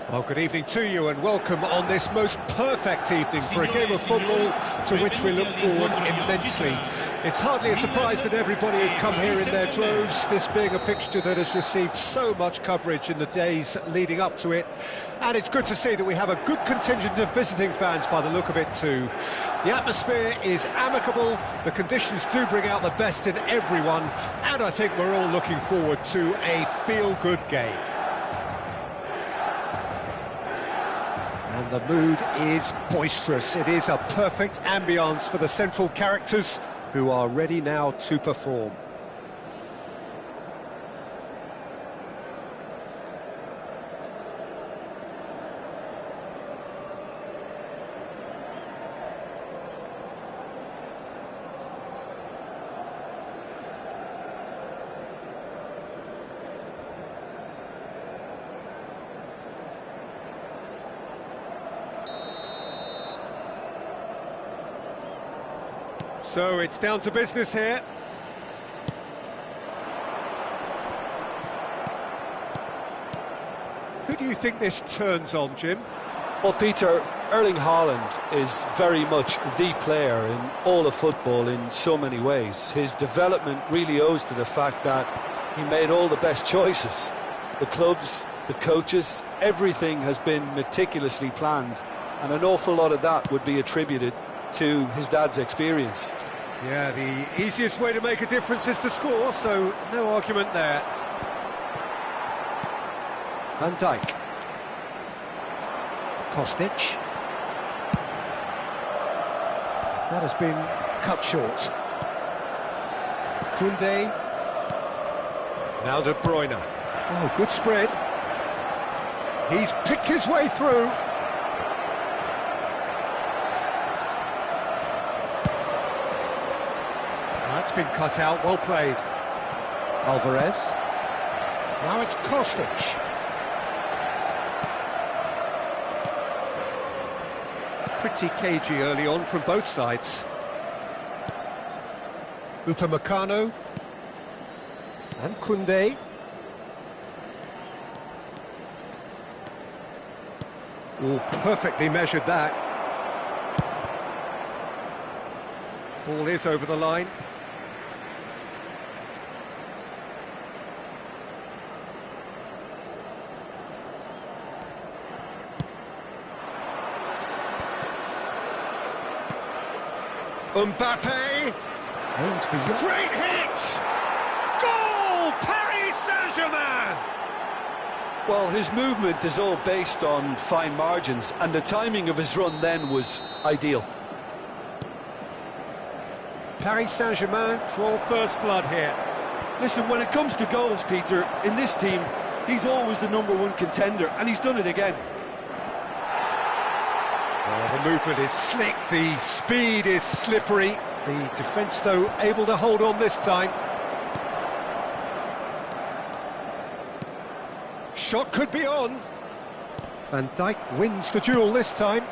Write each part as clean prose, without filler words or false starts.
Well, good evening to you and welcome on this most perfect evening for a game of football to which we look forward immensely. It's hardly a surprise that everybody has come here in their droves, this being a fixture that has received so much coverage in the days leading up to it. And it's good to see that we have a good contingent of visiting fans by the look of it too. The atmosphere is amicable, the conditions do bring out the best in everyone, and I think we're all looking forward to a feel-good game. And the mood is boisterous. It is a perfect ambience for the central characters who are ready now to perform. So it's down to business here. Who do you think this turns on, Jim? Well, Peter, Erling Haaland is very much the player in all of football in so many ways. His development really owes to the fact that he made all the best choices. The clubs, the coaches, everything has been meticulously planned, and an awful lot of that would be attributed to his dad's experience. Yeah, the easiest way to make a difference is to score, so no argument there. Van Dijk. Kostic. That has been cut short. Koundé. Now De Bruyne. Oh, good spread. He's picked his way through. That's been cut out, well played. Alvarez. Now it's Kostic. Pretty cagey early on from both sides. Upamecano. And Koundé. Oh, perfectly measured that. Ball is over the line. Mbappe, aims beyond. Great hit! Goal! Paris Saint-Germain! Well, his movement is all based on fine margins, and the timing of his run then was ideal. Paris Saint-Germain draw first blood here. Listen, when it comes to goals, Peter, in this team, he's always the #1 contender, and he's done it again. Well, the movement is slick, the speed is slippery. The defence, though, able to hold on this time. Shot could be on. Van Dijk wins the duel this time.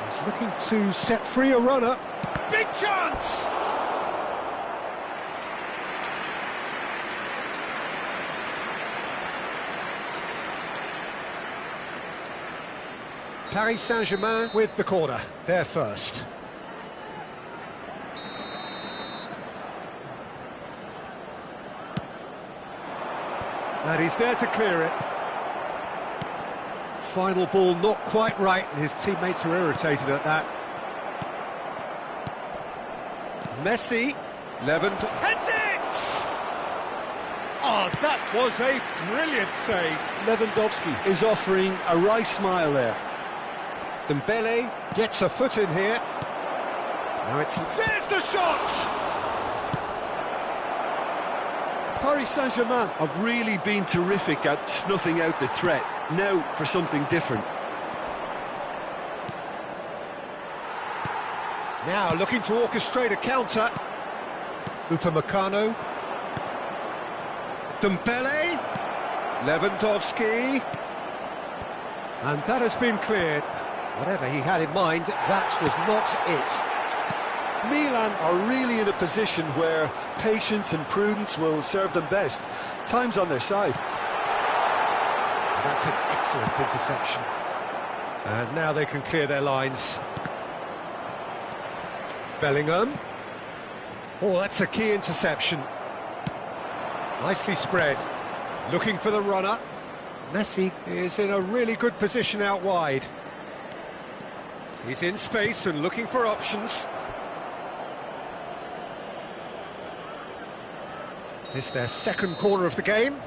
He's looking to set free a runner. Big chance! Paris Saint-Germain with the corner, there first. And he's there to clear it. Final ball not quite right, and his teammates are irritated at that. Messi, Levant heads it! Oh, that was a brilliant save. Lewandowski is offering a wry smile there. Dembele gets a foot in here. Now it's... There's the shot! Paris Saint-Germain have really been terrific at snuffing out the threat. Now for something different. Now looking to orchestrate a counter. Upamecano. Dembele. Lewandowski. And that has been cleared. Whatever he had in mind, that was not it. Milan are really in a position where patience and prudence will serve them best. Time's on their side. That's an excellent interception. And now they can clear their lines. Bellingham. Oh, that's a key interception. Nicely spread. Looking for the runner. Messi is in a really good position out wide. He's in space and looking for options. This is their second corner of the game.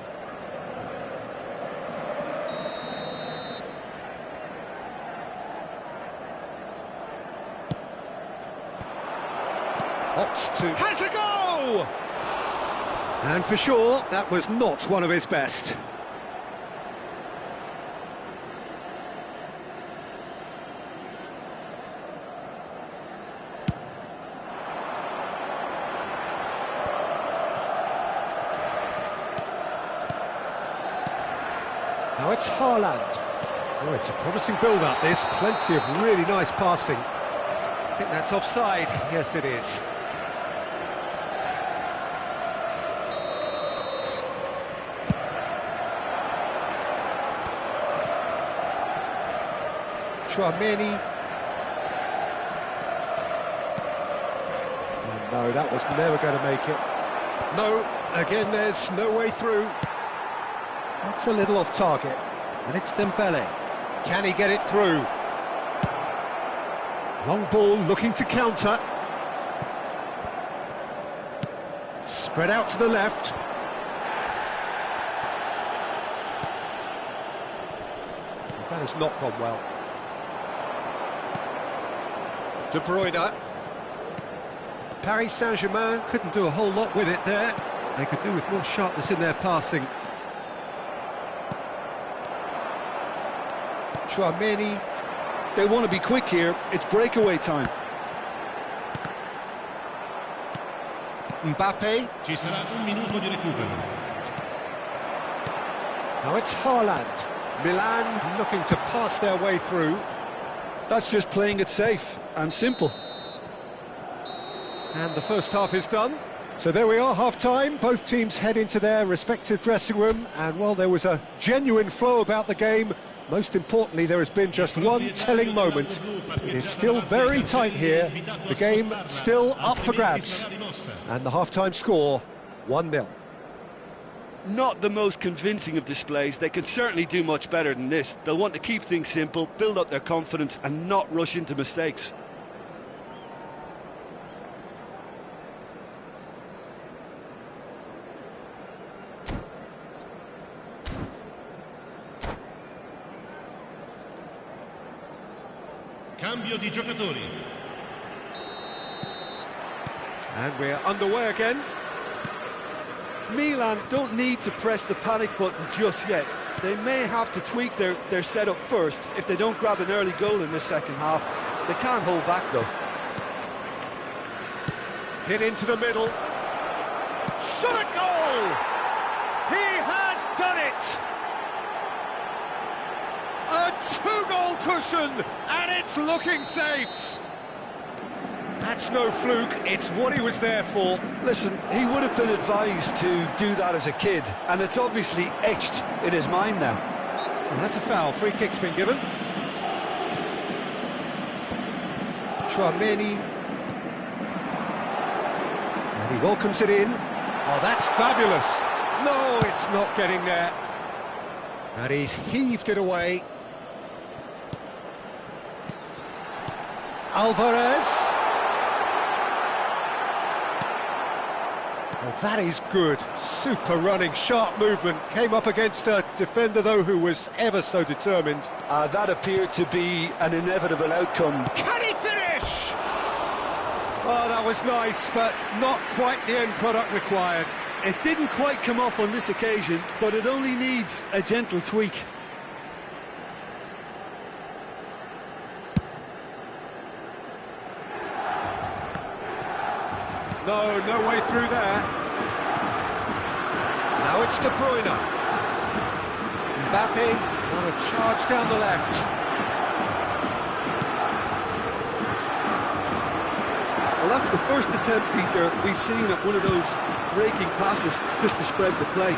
Opts to... has a go! And for sure, that was not one of his best. Now it's Haaland. Oh, it's a promising build-up, this. Plenty of really nice passing. I think that's offside. Yes, it is. Chouameni. Oh, no, that was never going to make it. No, again, there's no way through. That's a little off target, and it's Dembele. Can he get it through? Long ball looking to counter. Spread out to the left. That has not gone well. De Bruyne. Paris Saint-Germain couldn't do a whole lot with it there. They could do with more sharpness in their passing. Chouameni. They want to be quick here. It's breakaway time. Mbappe. Ci sarà un minuto di recupero. Now it's Haaland. Milan looking to pass their way through. That's just playing it safe and simple. And the first half is done. So there we are, half-time. Both teams head into their respective dressing room. And while there was a genuine flow about the game, most importantly, there has been just one telling moment. It is still very tight here. The game still up for grabs. And the half-time score, 1-0. Not the most convincing of displays. They can certainly do much better than this. They'll want to keep things simple, build up their confidence and not rush into mistakes. Cambio di giocatori. And we're underway again. Milan don't need to press the panic button just yet. They may have to tweak their setup first if they don't grab an early goal in this second half. They can't hold back though. Hit into the middle. Shot a goal! He has done it! A two-goal cushion, and it's looking safe. That's no fluke, it's what he was there for. Listen, he would have been advised to do that as a kid, and it's obviously etched in his mind now. And that's a foul, free kick's been given. Chouameni. And he welcomes it in. Oh, that's fabulous. No, it's not getting there. And he's heaved it away. Alvarez. Oh, that is good. Super running, sharp movement. Came up against a defender, though, who was ever so determined. That appeared to be an inevitable outcome. Can he finish? Oh, that was nice, but not quite the end product required. It didn't quite come off on this occasion, but it only needs a gentle tweak. No way through there. Now it's De Bruyne. Mbappe on a charge down the left. Well, that's the first attempt, Peter, we've seen at one of those raking passes just to spread the play.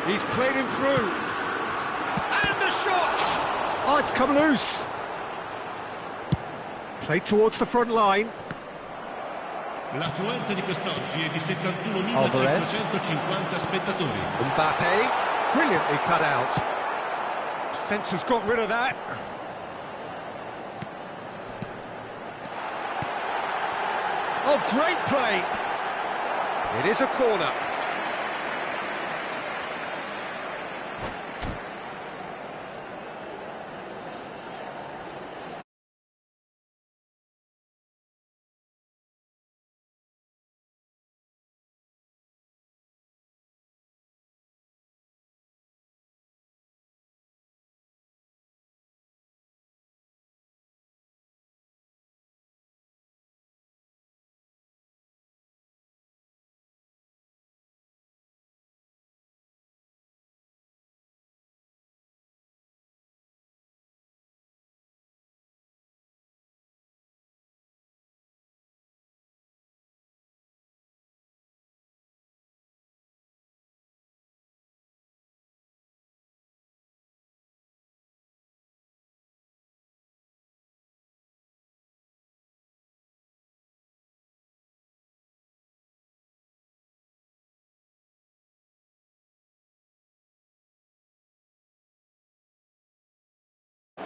He's played him through. And the shot! Oh, it's come loose. Played towards the front line. L'affluenza di quest'oggi è di 71.550 spettatori. Mbappe, brilliantly cut out. Defence has got rid of that. Oh, great play. It is a corner.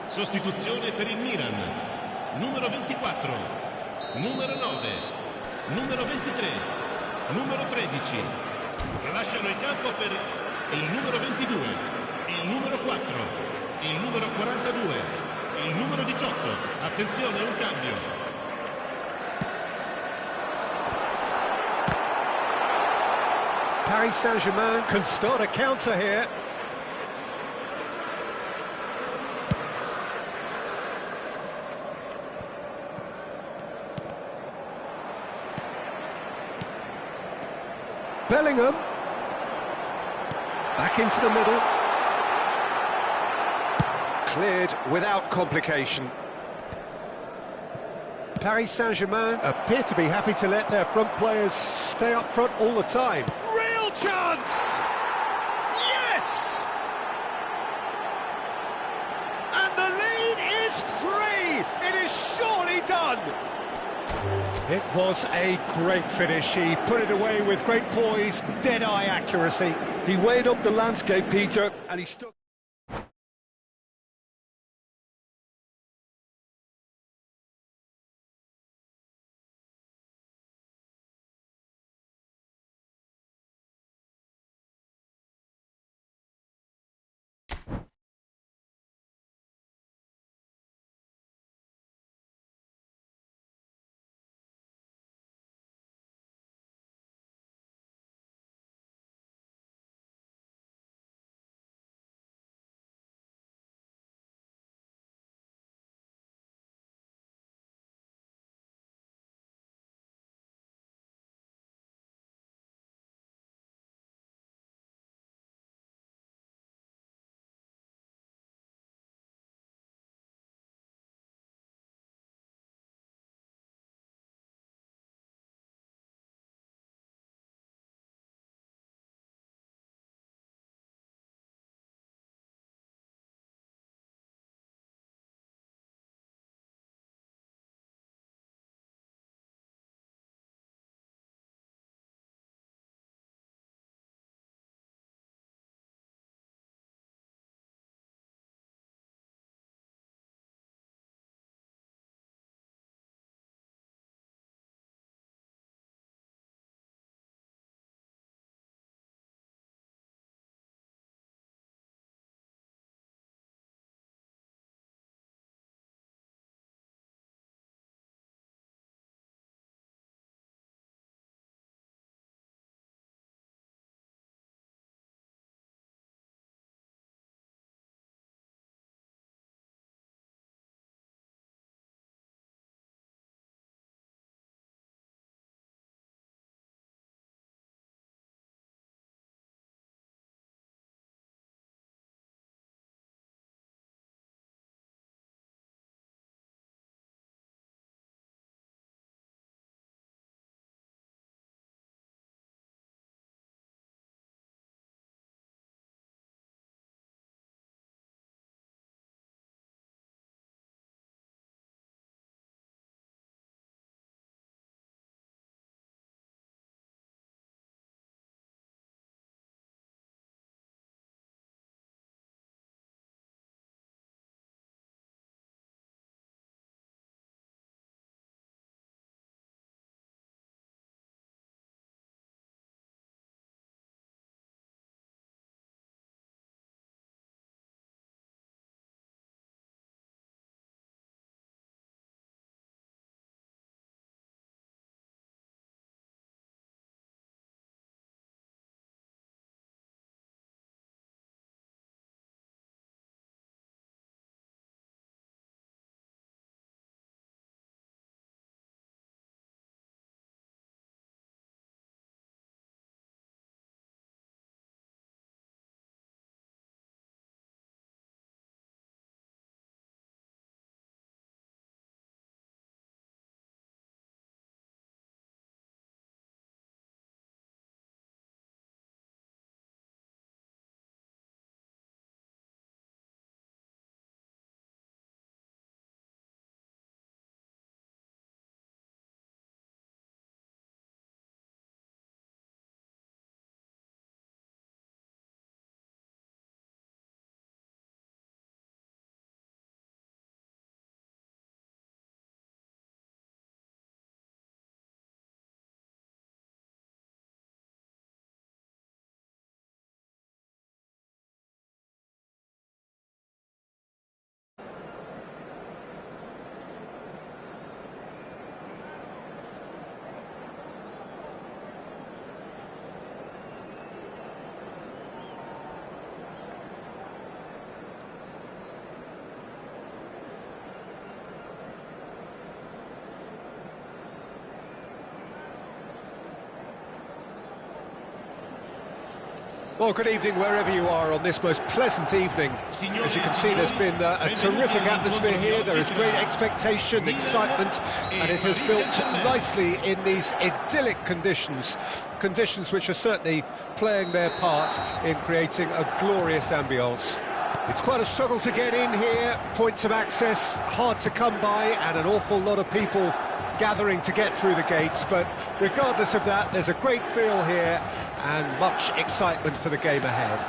Sostituzione per il Milan. Numero 24, numero 9, numero 23, numero 13. Lasciano il campo per il numero 22, il numero 4, il numero 42, il numero 18. Attenzione, un cambio. Paris Saint-Germain can start a counter here. Bellingham, back into the middle, cleared without complication. Paris Saint-Germain appear to be happy to let their front players stay up front all the time. Real chance! Yes! And the lead is 3! It is surely done! It was a great finish. He put it away with great poise, dead-eye accuracy. He weighed up the landscape, Peter, and he stuck. Well, good evening wherever you are on this most pleasant evening. As you can see, there's been a terrific atmosphere here. There is great expectation, excitement, and it has built nicely in these idyllic conditions. Conditions which are certainly playing their part in creating a glorious ambience. It's quite a struggle to get in here, points of access hard to come by, and an awful lot of people gathering to get through the gates, but regardless of that, there's a great feel here and much excitement for the game ahead.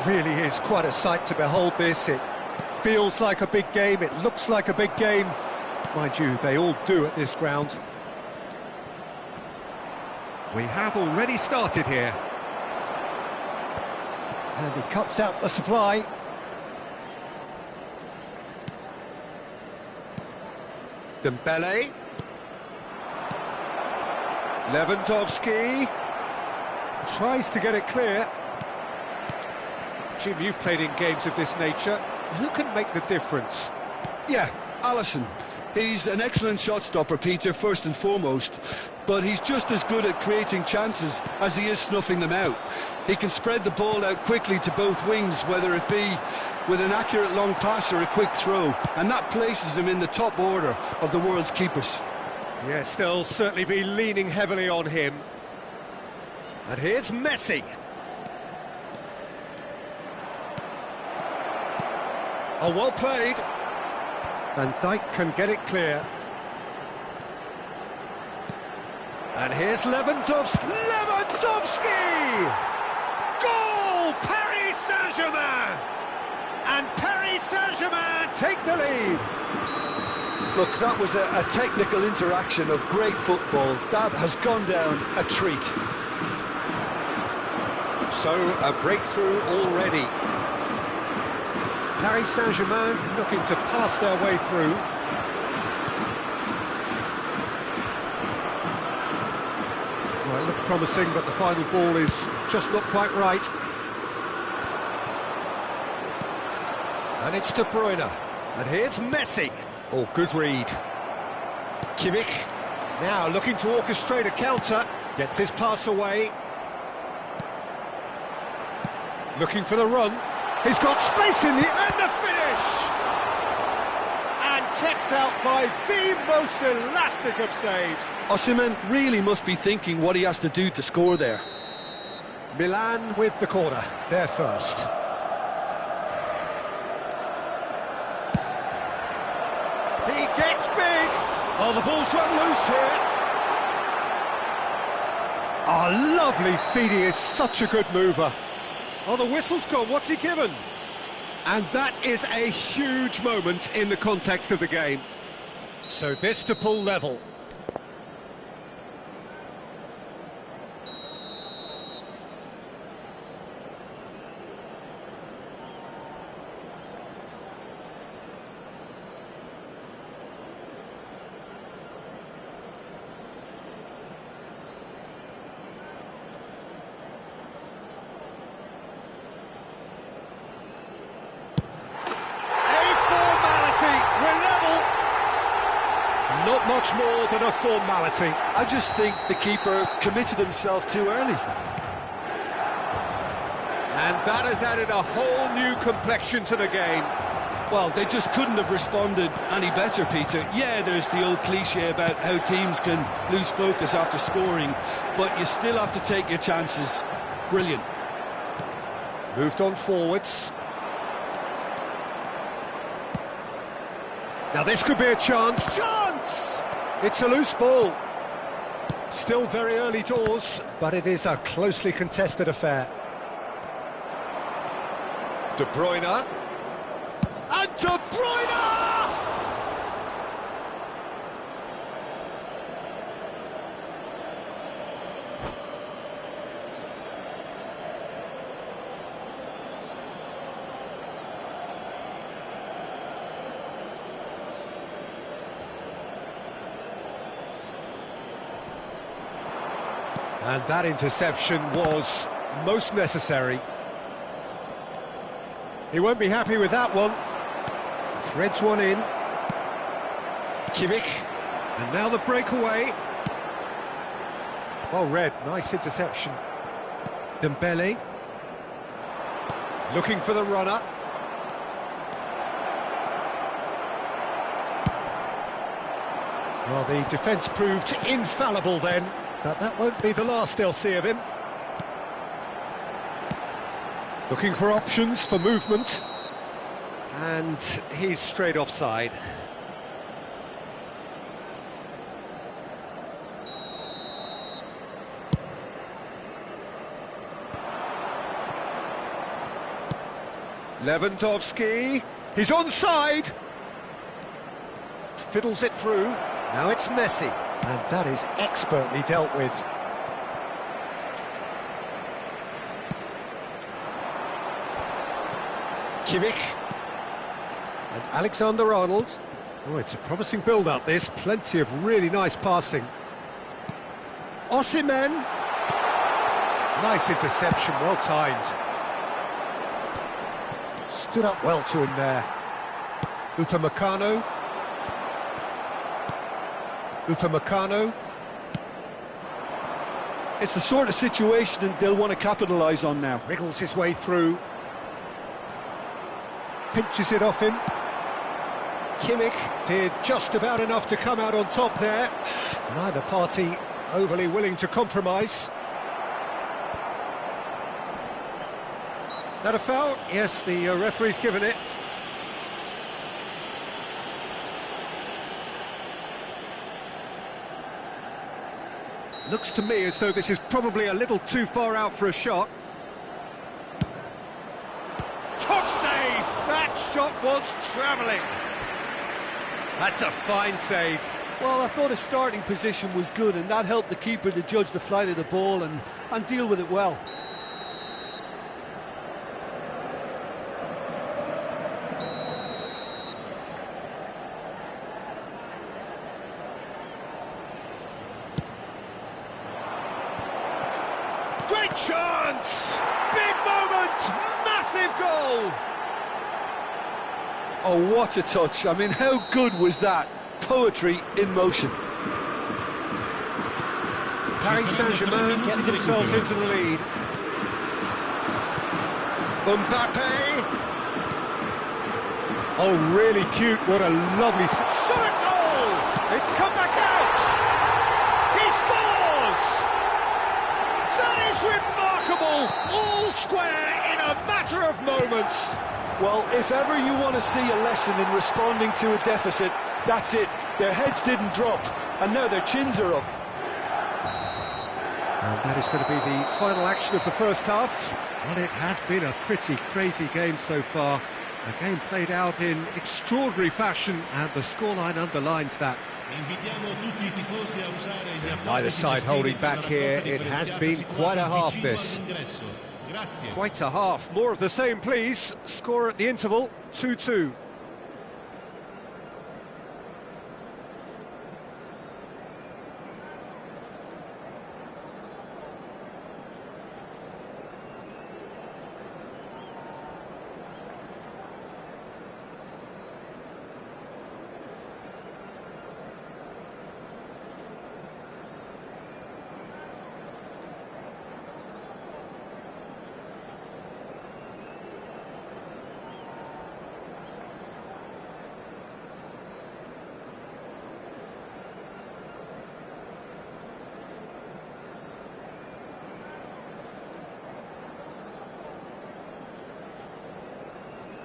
Really is quite a sight to behold this. It feels like a big game, it looks like a big game. Mind you, they all do at this ground. We have already started here. And he cuts out the supply. Dembele. Lewandowski tries to get it clear. Jim, you've played in games of this nature. Who can make the difference? Yeah, Alisson. He's an excellent shot stopper, Peter, first and foremost, but he's just as good at creating chances as he is snuffing them out. He can spread the ball out quickly to both wings, whether it be with an accurate long pass or a quick throw, and that places him in the top order of the world's keepers. Yes, they'll certainly be leaning heavily on him. And here's Messi. Oh, well played. Van Dijk can get it clear. And here's Lewandowski. Lewandowski! Goal! Paris Saint-Germain! And Paris Saint-Germain take the lead. Look, that was a technical interaction of great football. That has gone down a treat. So, a breakthrough already. Paris Saint-Germain looking to pass their way through. Well, it looked promising, but the final ball is just not quite right. And it's De Bruyne. And here's Messi. Oh, good read. Kimmich now looking to orchestrate a counter. Gets his pass away. Looking for the run. He's got space in the end, the finish! And kept out by the most elastic of saves. Osimhen really must be thinking what he has to do to score there. Milan with the corner, they're first. He gets big! Oh, the ball's run loose here. Oh, lovely feed, he is such a good mover. Oh, the whistle's gone, what's he given? And that is a huge moment in the context of the game. So this to pull level. Not much more than a formality. I just think the keeper committed himself too early. And that has added a whole new complexion to the game. Well, they just couldn't have responded any better, Peter. Yeah, there's the old cliche about how teams can lose focus after scoring, but you still have to take your chances. Brilliant. Moved on forwards. Now this could be a chance. Chance! It's a loose ball. Still very early doors, but it is a closely contested affair. De Bruyne. And De Bruyne! And that interception was most necessary. He won't be happy with that one. Threads one in. Kimmich. And now the breakaway. Well read, nice interception. Dembele. Looking for the runner. Well, the defence proved infallible then, but that won't be the last they'll see of him. Looking for options for movement. And he's straight offside. Lewandowski, he's onside. Fiddles it through. Now it's Messi, and that is expertly dealt with. Kimmich. And Alexander-Arnold. Oh, it's a promising build-up, this. Plenty of really nice passing. Osimhen. Nice interception, well timed. Stood up well to him there. Upamecano. It's the sort of situation that they'll want to capitalise on now. Wriggles his way through. Pinches it off him. Kimmich did just about enough to come out on top there. Neither party overly willing to compromise. That a foul? Yes, the referee's given it. Looks to me as though this is probably a little too far out for a shot. Top save! That shot was travelling. That's a fine save. Well, I thought his starting position was good, and that helped the keeper to judge the flight of the ball and deal with it well. Great chance! Big moment! Massive goal! Oh, what a touch. I mean, how good was that? Poetry in motion. Paris Saint-Germain get themselves into the lead. Mbappe! Oh, really cute, what a lovely... Shot at goal! It's come back out! He scores! That is remarkable! All square in a matter of moments. Well, if ever you want to see a lesson in responding to a deficit, that's it. Their heads didn't drop, and now their chins are up. And that is going to be the final action of the first half. Well, it has been a pretty crazy game so far. A game played out in extraordinary fashion, and the scoreline underlines that. Neither side holding back here. It has been quite a half, this. Quite a half. More of the same, please. Score at the interval, 2-2.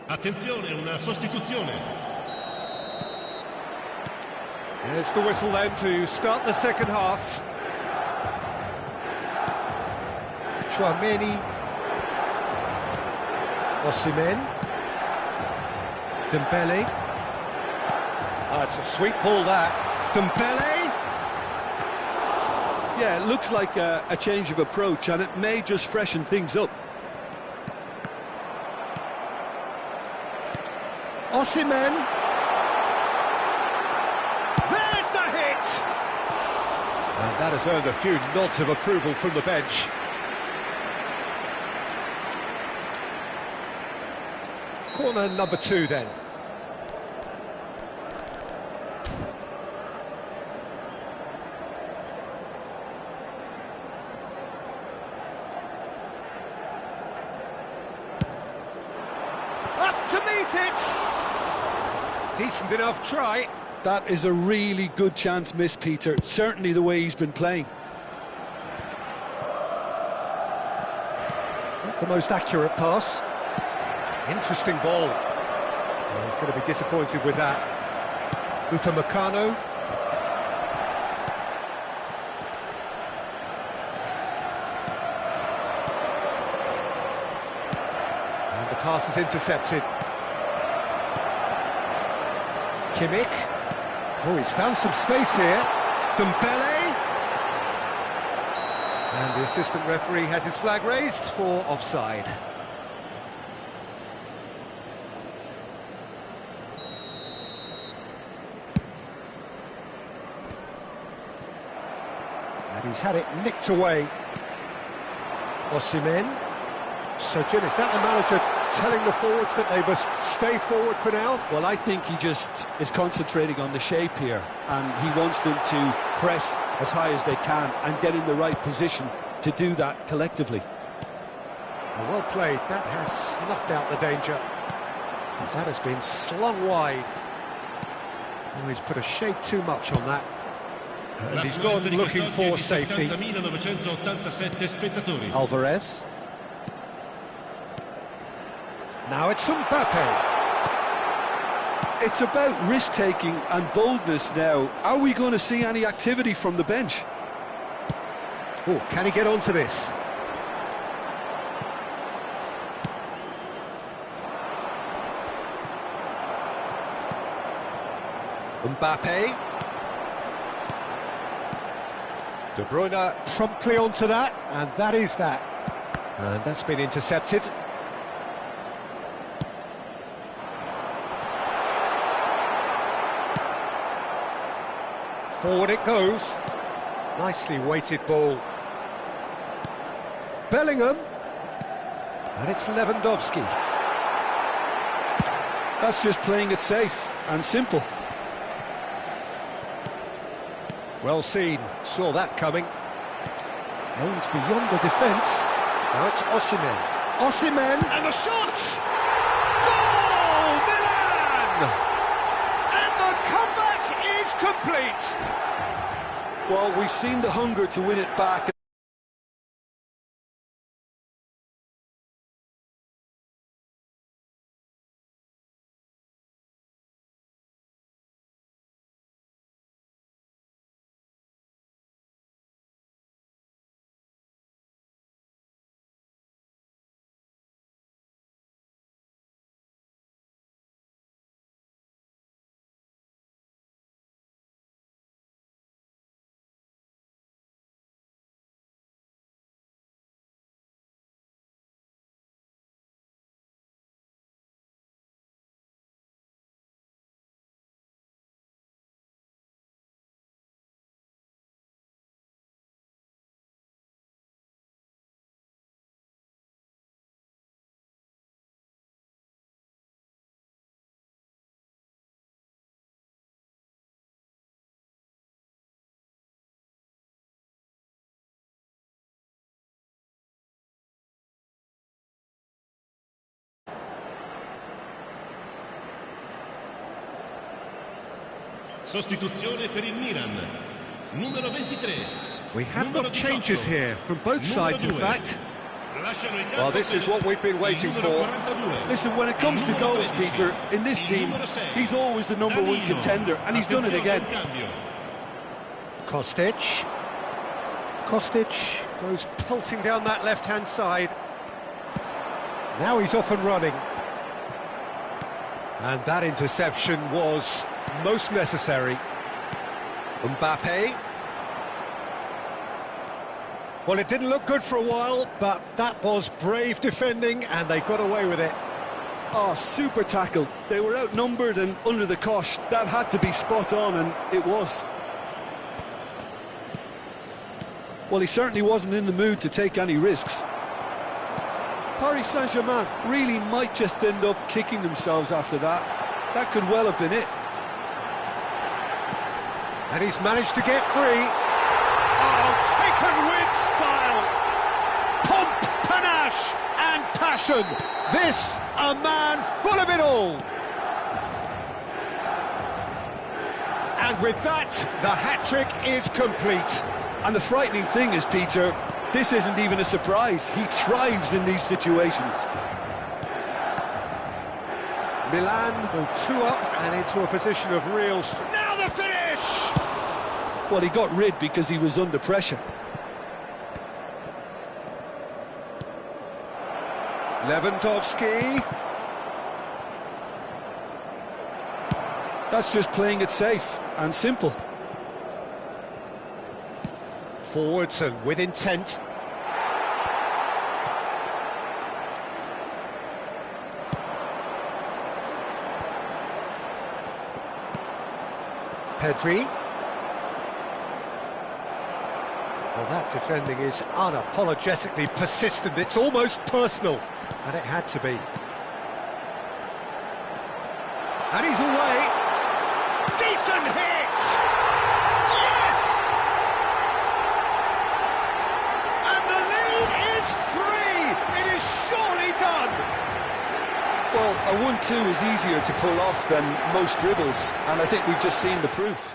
Attenzione, una sostituzione. There's the whistle then to start the second half. Chouameni. Osimhen. Dembele. Oh, it's a sweet ball, that. Dembele. Yeah, it looks like a change of approach, and it may just freshen things up. Osimhen. There's the hit! And that has earned a few nods of approval from the bench. Corner number 2 then. beat it! Decent enough try. That is a really good chance missed, Peter. Certainly the way he's been playing. Not the most accurate pass. Interesting ball. Well, he's going to be disappointed with that. Upamecano. And the pass is intercepted. Kimmich. Oh, he's found some space here. Dembele. And the assistant referee has his flag raised for offside. And he's had it nicked away. Osimhen. So, Jim, is that the manager telling the forwards that they must stay forward for now? Well, I think he just is concentrating on the shape here, and he wants them to press as high as they can and get in the right position to do that collectively. Well played. That has snuffed out the danger. That has been slung wide. Oh, he's put a shade too much on that. And he's gone looking for safety. Alvarez. Now it's Mbappe. It's about risk-taking and boldness now. Are we going to see any activity from the bench? Oh, can he get onto this? Mbappe. De Bruyne promptly onto that, and that is that. And that's been intercepted. Forward it goes. Nicely weighted ball. Bellingham. And it's Lewandowski. That's just playing it safe and simple. Well seen. Saw that coming. Aims beyond the defence. Now it's Osimhen. Osimhen. And the shot! Goal! Milan! And the comeback is complete. Well, we've seen the hunger to win it back. Sostituzione per il Milan. Numero 23. We have got changes here from both sides, in fact. Well, this is what we've been waiting for. Listen, when it comes to goals, Peter, in this team, he's always the #1 contender, and he's done it again. Kostic. Kostic goes pelting down that left-hand side. Now he's off and running. And that interception was most necessary. Mbappe. Well, it didn't look good for a while, but that was brave defending, and they got away with it. Oh, super tackle. They were outnumbered and under the cosh. That had to be spot on, and it was. Well, he certainly wasn't in the mood to take any risks. Paris Saint-Germain really might just end up kicking themselves after that. That could well have been it. And he's managed to get free. Oh, taken with style. Pomp, panache, and passion. passion. This, a man full of it all. And with that, the hat-trick is complete. And the frightening thing is, Peter, this isn't even a surprise. He thrives in these situations. Milan go 2 up and into a position of real strength. Now the finish! Well, he got rid because he was under pressure. Lewandowski. That's just playing it safe and simple. Forwards and with intent. Pedri. Well, that defending is unapologetically persistent. It's almost personal, and it had to be. And he's away. Decent hit! Yes! And the lead is 3! It is surely done! Well, a 1-2 is easier to pull off than most dribbles, and I think we've just seen the proof.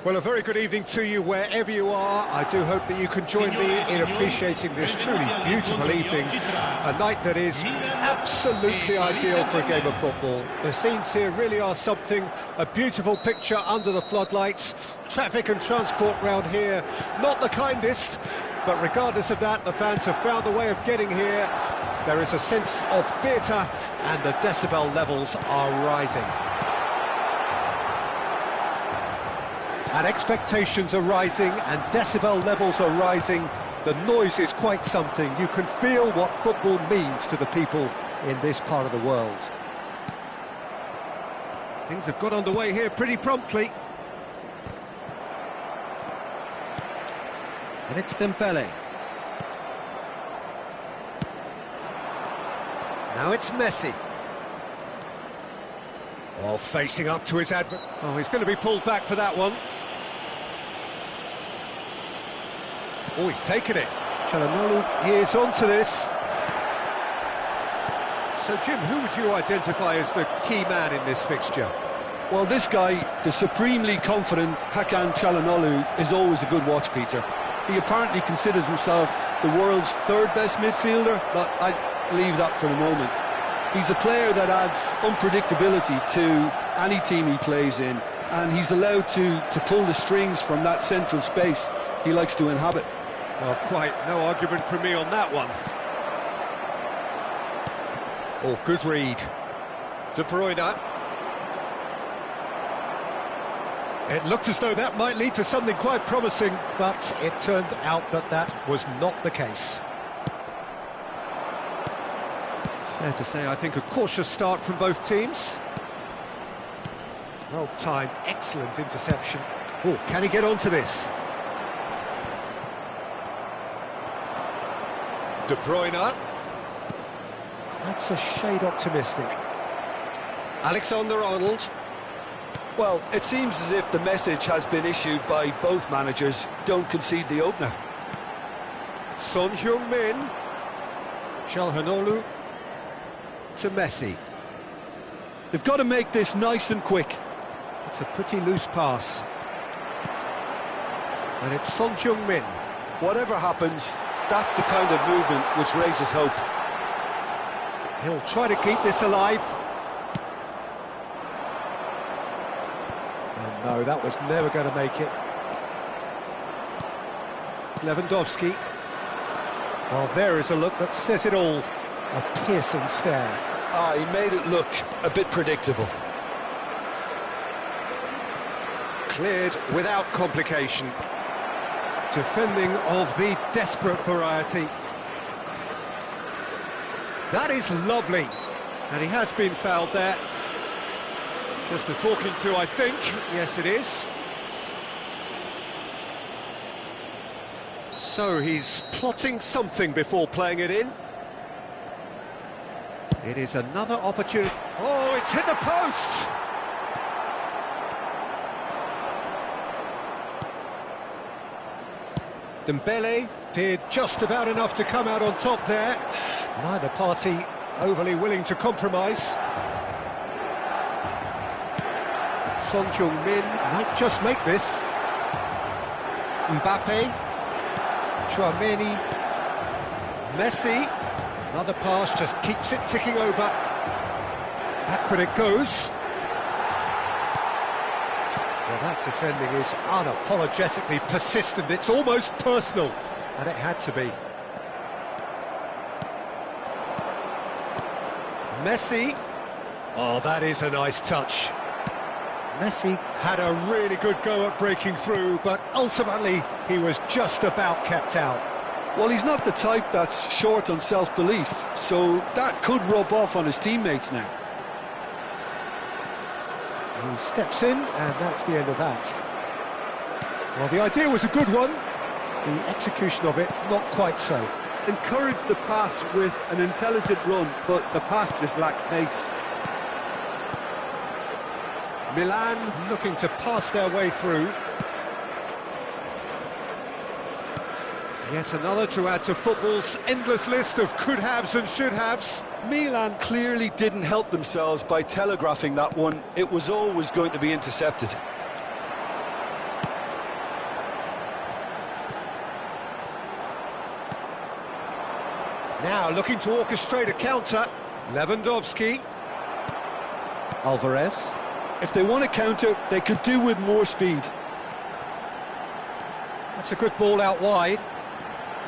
Well, a very good evening to you wherever you are. I do hope that you can join me in appreciating this truly beautiful evening, a night that is absolutely ideal for a game of football. The scenes here really are something, a beautiful picture under the floodlights. Traffic and transport round here, not the kindest, but regardless of that, the fans have found a way of getting here. There is a sense of theatre and the decibel levels are rising. And expectations are rising and decibel levels are rising. The noise is quite something. You can feel what football means to the people in this part of the world. Things have got underway here pretty promptly. And it's Dembele. Now it's Messi. Oh, facing up to his advert. Oh, he's going to be pulled back for that one. Oh, he's taken it. Çalhanoğlu is onto this. So, Jim, who would you identify as the key man in this fixture? Well, this guy, the supremely confident Hakan Çalhanoğlu, is always a good watch, Peter. He apparently considers himself the world's third best midfielder, but I leave that for the moment. He's a player that adds unpredictability to any team he plays in, and he's allowed to pull the strings from that central space he likes to inhabit. Well, quite no argument from me on that one. Oh, good read. De Bruyne. It looked as though that might lead to something quite promising, but it turned out that that was not the case. Fair to say, I think a cautious start from both teams. Well-timed, excellent interception. Oh, can he get onto this? De Bruyne. That's a shade optimistic. Alexander-Arnold. Well, it seems as if the message has been issued by both managers: don't concede the opener. Son Heung-min. Çalhanoğlu to Messi. They've got to make this nice and quick. It's a pretty loose pass. And it's Son Heung-min. Whatever happens, that's the kind of movement which raises hope. He'll try to keep this alive. And no, that was never going to make it. Lewandowski. Well, there is a look that says it all. A piercing stare. Ah, he made it look a bit predictable. Cleared without complication. Defending of the desperate variety. That is lovely. And he has been fouled there. Just a talking to, I think. Yes, it is. So he's plotting something before playing it in. It is another opportunity. Oh, it's hit the post! Dembele did just about enough to come out on top there. Neither party overly willing to compromise. Son Heung-min might just make this. Mbappe. Chouameni. Messi. Another pass, just keeps it ticking over. Backward it goes. Well, that defending is unapologetically persistent. It's almost personal, and it had to be. Messi. Oh, that is a nice touch. Messi had a really good go at breaking through, but ultimately he was just about kept out. Well, he's not the type that's short on self-belief, so that could rub off on his teammates now. He steps in, and that's the end of that. Well, the idea was a good one. The execution of it, not quite so. Encouraged the pass with an intelligent run, but the pass just lacked pace. Milan looking to pass their way through. Yet another to add to football's endless list of could-haves and should-haves. Milan clearly didn't help themselves by telegraphing that one. It was always going to be intercepted. Now looking to orchestrate a counter. Lewandowski. Alvarez. If they want to counter, they could do with more speed. That's a good ball out wide.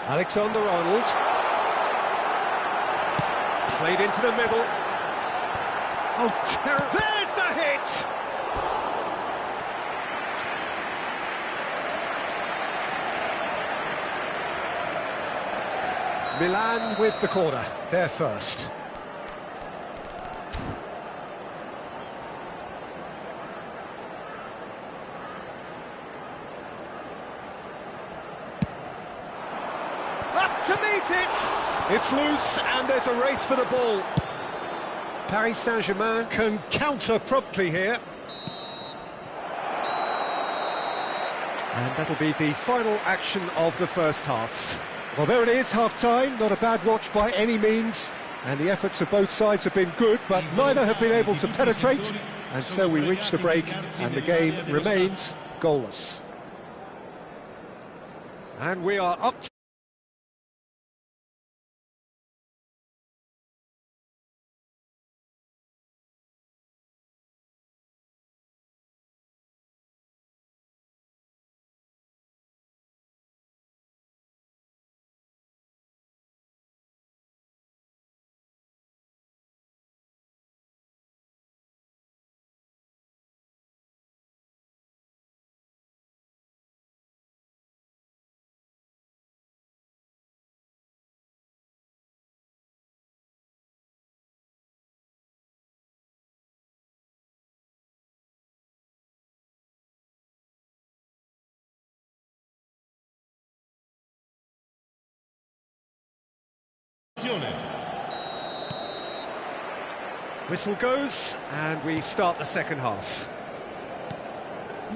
Alexander-Arnold. Played into the middle. Oh, terrible. There's the hit! Milan with the corner, they're first. Up to meet it! It's loose and there's a race for the ball. Paris Saint-Germain can counter promptly here. And that'll be the final action of the first half. Well, there it is, half-time. Not a bad watch by any means. And the efforts of both sides have been good, but neither have been able to penetrate. And so we reach the break, and the game remains goalless. And we are up to... Whistle goes, and we start the second half.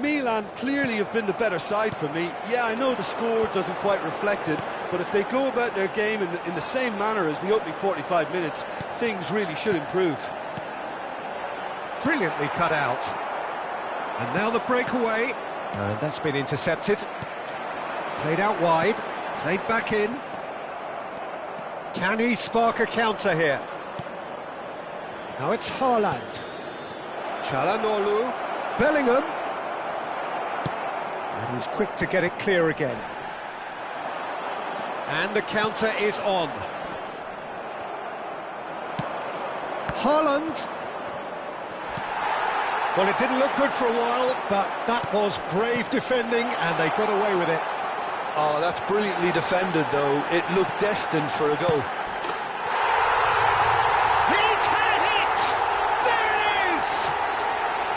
Milan clearly have been the better side for me. Yeah, I know the score doesn't quite reflect it, but if they go about their game in the same manner as the opening 45 minutes, things really should improve. Brilliantly cut out. And now the breakaway. And that's been intercepted. Played out wide, played back in. Can he spark a counter here? Now it's Haaland. Çalhanoğlu. Bellingham. And he's quick to get it clear again. And the counter is on. Haaland. Well, it didn't look good for a while, but that was brave defending, and they got away with it. Oh, that's brilliantly defended, though. It looked destined for a goal. He's had a hit! There it is!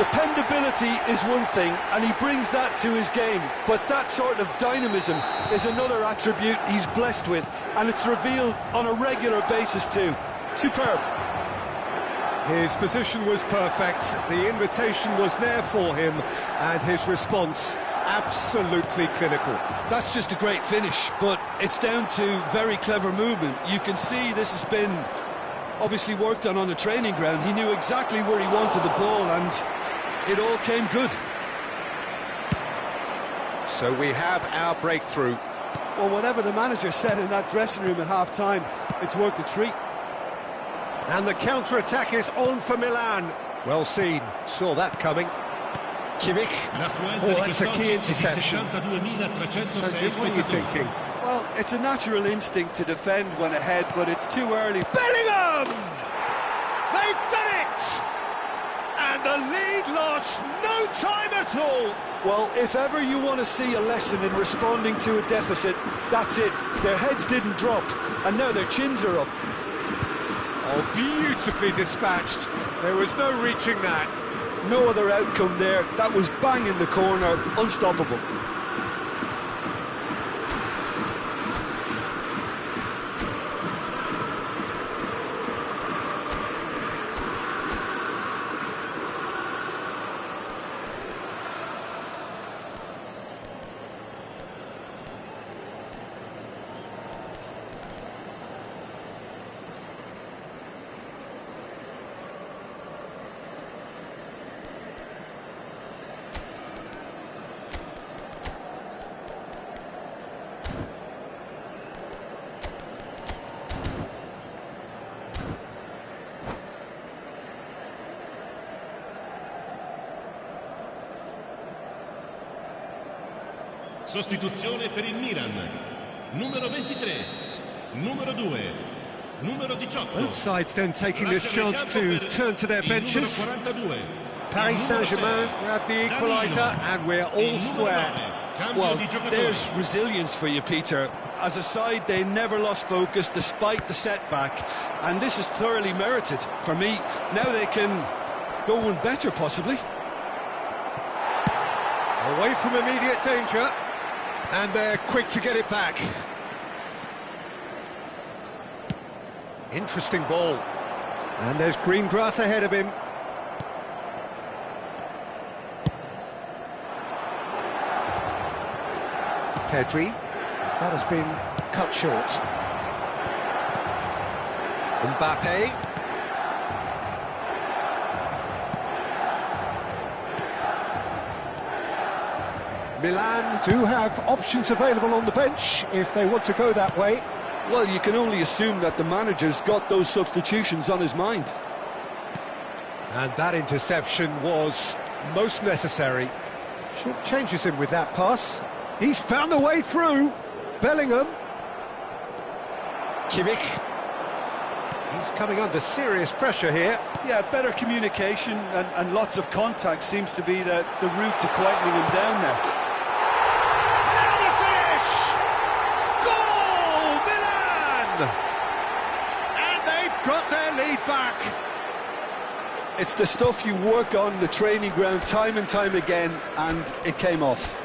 Dependability is one thing, and he brings that to his game. But that sort of dynamism is another attribute he's blessed with, and it's revealed on a regular basis too. Superb. His position was perfect, the invitation was there for him, and his response absolutely clinical. That's just a great finish, but it's down to very clever movement. You can see this has been obviously worked on the training ground. He knew exactly where he wanted the ball, and it all came good. So we have our breakthrough. Well, whatever the manager said in that dressing room at half-time, it's worth a treat. And the counter-attack is on for Milan. Well seen, saw that coming. Kimmich. Oh, that's a key interception. So, Jim, what are you thinking? Well, it's a natural instinct to defend when ahead, but it's too early. Bellingham! They've done it! And the lead lost no time at all. Well, if ever you want to see a lesson in responding to a deficit, that's it. Their heads didn't drop, and now their chins are up. Oh, beautifully dispatched. There was no reaching that. No other outcome there. That was bang in the corner, unstoppable. Sostituzione per il Milan. Numero 23, numero 2, numero 18. Both sides then taking this chance to turn to their benches. Paris Saint-Germain grab the equaliser and we're all square. Well, there's resilience for you, Peter. As a side, they never lost focus despite the setback, and this is thoroughly merited. For me, now they can go one better, possibly. Away from immediate danger, and they're quick to get it back. Interesting ball. And there's green grass ahead of him. Pedri, that has been cut short. Mbappe. Milan do have options available on the bench if they want to go that way. Well, you can only assume that the manager's got those substitutions on his mind. And that interception was most necessary. Short changes him with that pass. He's found a way through. Bellingham. Kimmich. He's coming under serious pressure here. Yeah, better communication and lots of contact seems to be the route to quietening him down now. And the finish! Goal, Milan! And they've got their lead back. It's the stuff you work on the training ground time and time again, and it came off.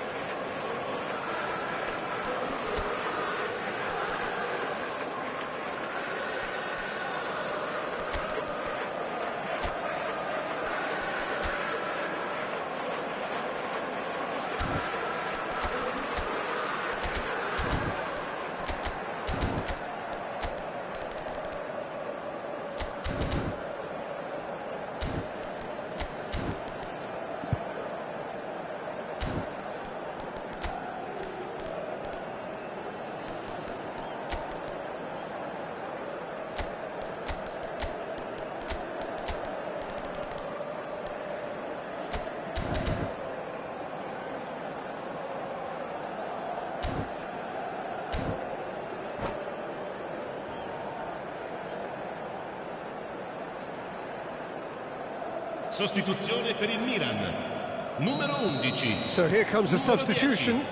Sostituzione per il Milan. Numero 11. So here comes a substitution.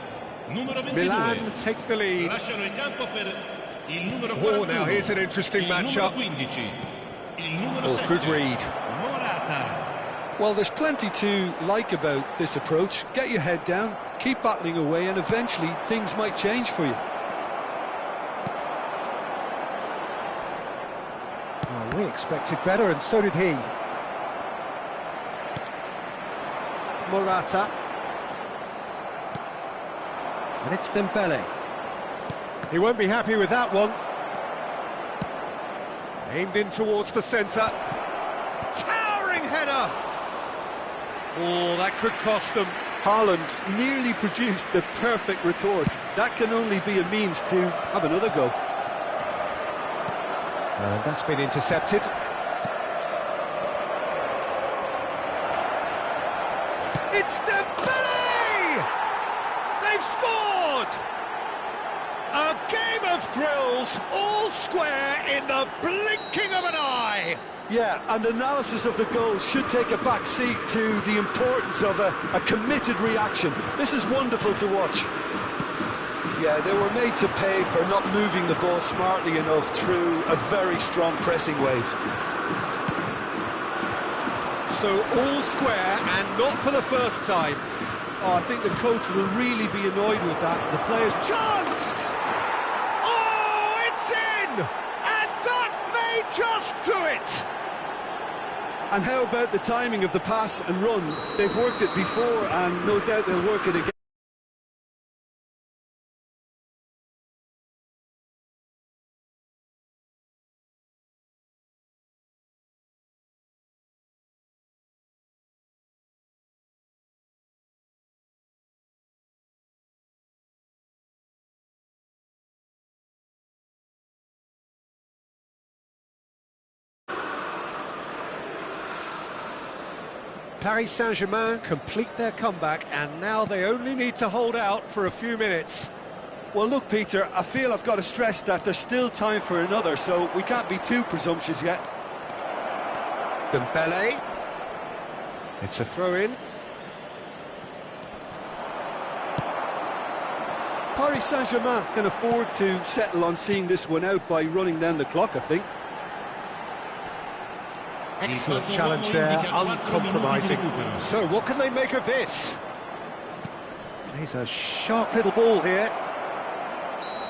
Numero 22. Milan take the lead. Lasciano il campo per il numero 41. Oh, now here's an interesting matchup. Il numero 15. Il numero Oh, 7. good read. Morata. Well, there's plenty to like about this approach. Get your head down, keep battling away, and eventually things might change for you. Well, we expected better, and so did he. Morata. And it's Dembele. He won't be happy with that one. Aimed in towards the centre. Towering header! Oh, that could cost them. Haaland nearly produced the perfect retort. That can only be a means to have another go. And that's been intercepted. It's Dembele! They've scored! A game of thrills, all square in the blinking of an eye! Yeah, and analysis of the goal should take a back seat to the importance of a committed reaction. This is wonderful to watch. Yeah, they were made to pay for not moving the ball smartly enough through a very strong pressing wave. So all square, and not for the first time. Oh, I think the coach will really be annoyed with that. The players... Chance! Oh, it's in! And that may just do it! And how about the timing of the pass and run? They've worked it before, and no doubt they'll work it again. Paris Saint-Germain complete their comeback, and now they only need to hold out for a few minutes. Well, look, Peter, I feel I've got to stress that there's still time for another, so we can't be too presumptuous yet. Dembele. It's a throw-in. Paris Saint-Germain can afford to settle on seeing this one out by running down the clock, I think. Excellent challenge there, uncompromising. So, what can they make of this? He's a sharp little ball here.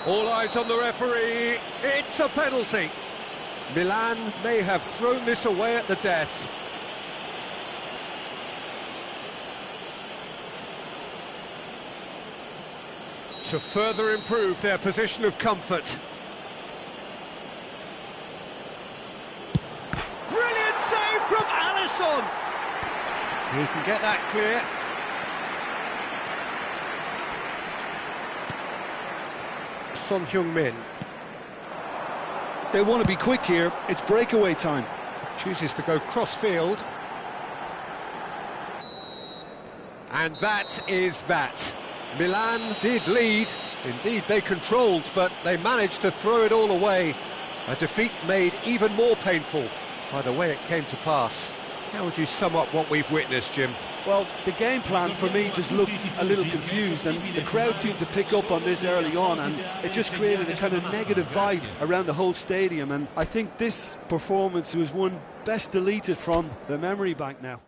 All eyes on the referee. It's a penalty. Milan may have thrown this away at the death. To further improve their position of comfort. Brilliant save from Alisson! He can get that clear. Son Heung-min. They want to be quick here, it's breakaway time. Chooses to go cross-field. And that is that. Milan did lead, indeed they controlled, but they managed to throw it all away. A defeat made even more painful by the way it came to pass. How would you sum up what we've witnessed, Jim? Well, the game plan for me just looked a little confused, and the crowd seemed to pick up on this early on, and it just created a kind of negative vibe around the whole stadium, and I think this performance was one best deleted from the memory bank now.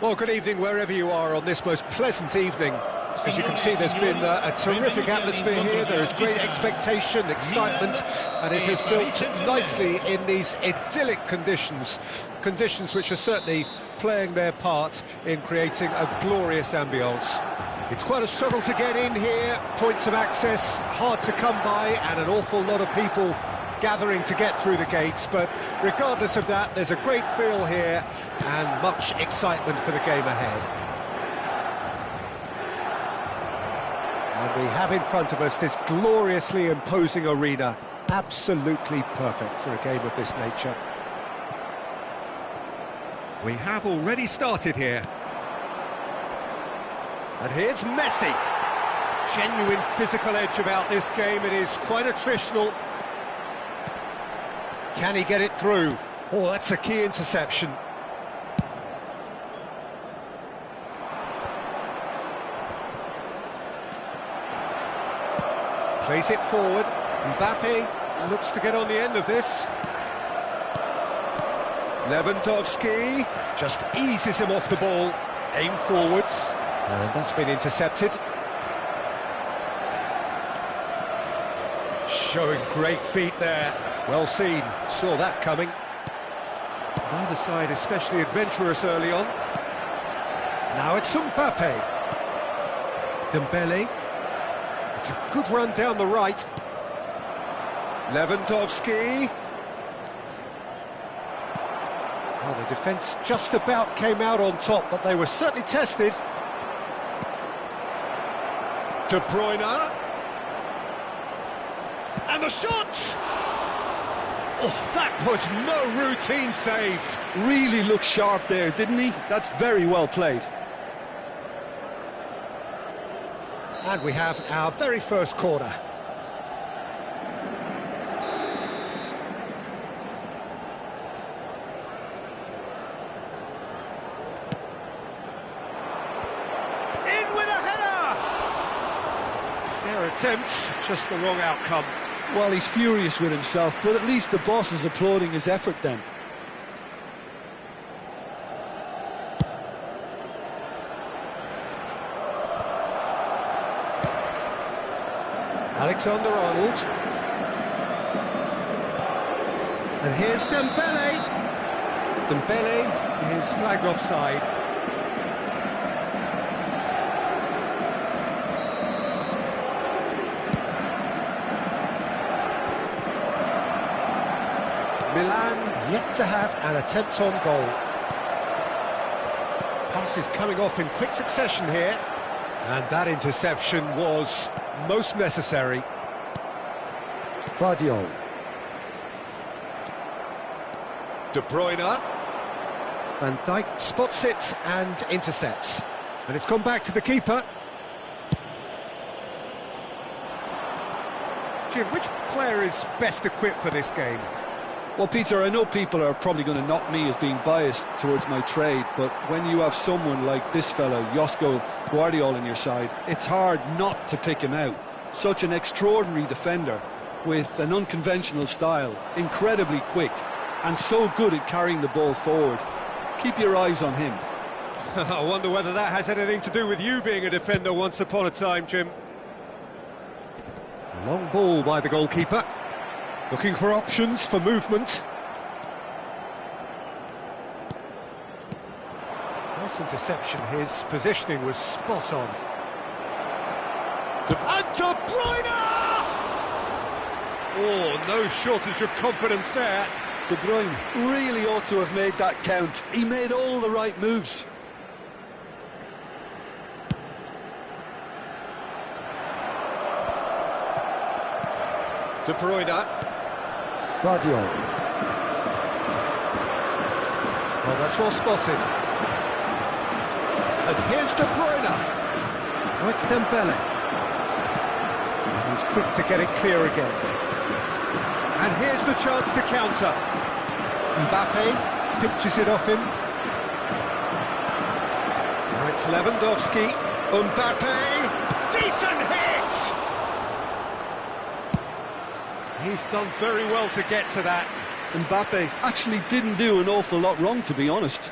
Well, good evening wherever you are on this most pleasant evening. As you can see, there's been a terrific atmosphere here. There is great expectation, excitement, and it has built nicely in these idyllic conditions. Conditions which are certainly playing their part in creating a glorious ambience. It's quite a struggle to get in here, points of access hard to come by, and an awful lot of people gathering to get through the gates, but regardless of that, there's a great feel here and much excitement for the game ahead. And we have in front of us this gloriously imposing arena, absolutely perfect for a game of this nature. We have already started here. And here's Messi. Genuine physical edge about this game, it is quite attritional. Can he get it through? Oh, that's a key interception. Plays it forward. Mbappe looks to get on the end of this. Lewandowski just eases him off the ball. Aim forwards. And that's been intercepted. Showing great feet there. Well seen. Saw that coming. Neither side especially adventurous early on. Now it's Mbappe. Dembele. It's a good run down the right. Lewandowski. Well, the defence just about came out on top, but they were certainly tested. De Bruyne. And the shot! Oh, that was no routine save. Really looked sharp there, didn't he? That's very well played. And we have our very first corner. In with a header! Fair attempt, just the wrong outcome. Well, he's furious with himself, but at least the boss is applauding his effort then. Alexander-Arnold. And here's Dembele. Dembele is flagged offside. Milan yet to have an attempt on goal. Passes coming off in quick succession here. And that interception was most necessary. Guardiola. De Bruyne. Van Dijk spots it and intercepts. And it's gone back to the keeper. Jim, which player is best equipped for this game? Well, Peter, I know people are probably going to knock me as being biased towards my trade, but when you have someone like this fellow, Josko Guardiola, on your side, it's hard not to pick him out. Such an extraordinary defender with an unconventional style, incredibly quick, and so good at carrying the ball forward. Keep your eyes on him. I wonder whether that has anything to do with you being a defender once upon a time, Jim. Long ball by the goalkeeper. Looking for options for movement. Nice interception, his positioning was spot on. And De Bruyne! Oh, no shortage of confidence there. De Bruyne really ought to have made that count. He made all the right moves. De Bruyne. Guardiola. Oh, that's well spotted. And here's De Bruyne. Oh, it's Dembele. And he's quick to get it clear again. And here's the chance to counter. Mbappe pinches it off him. Now it's Lewandowski. Mbappe. Decent hit! He's done very well to get to that. Mbappe actually didn't do an awful lot wrong, to be honest.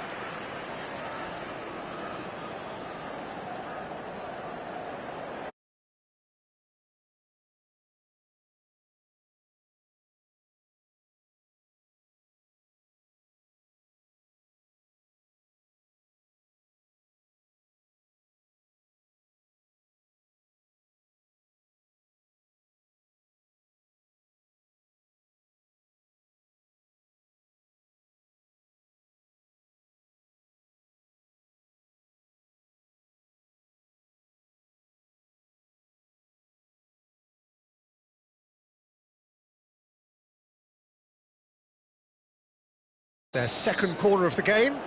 Their second corner of the game.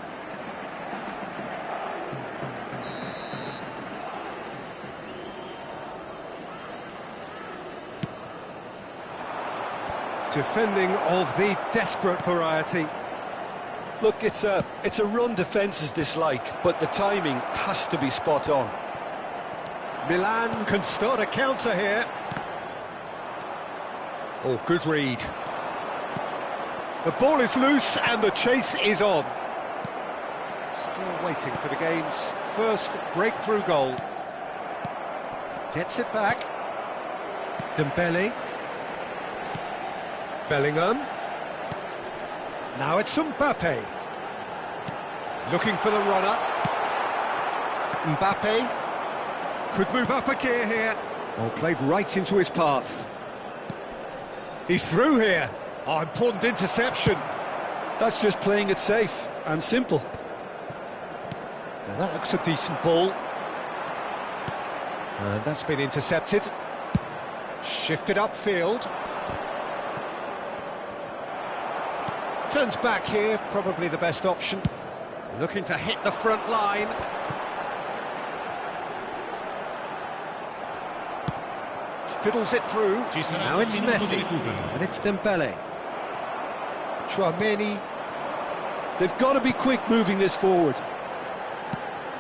Defending of the desperate variety. Look, it's a run defence's dislike, but the timing has to be spot on. Milan can start a counter here. Oh, good read. The ball is loose and the chase is on. Still waiting for the game's first breakthrough goal. Gets it back. Dembele. Bellingham. Now it's Mbappe. Looking for the runner. Mbappe could move up a gear here. Oh, played right into his path. He's through here. Oh, important interception. That's just playing it safe and simple. Now that looks a decent ball. And that's been intercepted. Shifted upfield. Turns back here, probably the best option. Looking to hit the front line. Fiddles it through. Now it's Messi. And it's Dembele. Chouameni. They've got to be quick moving this forward.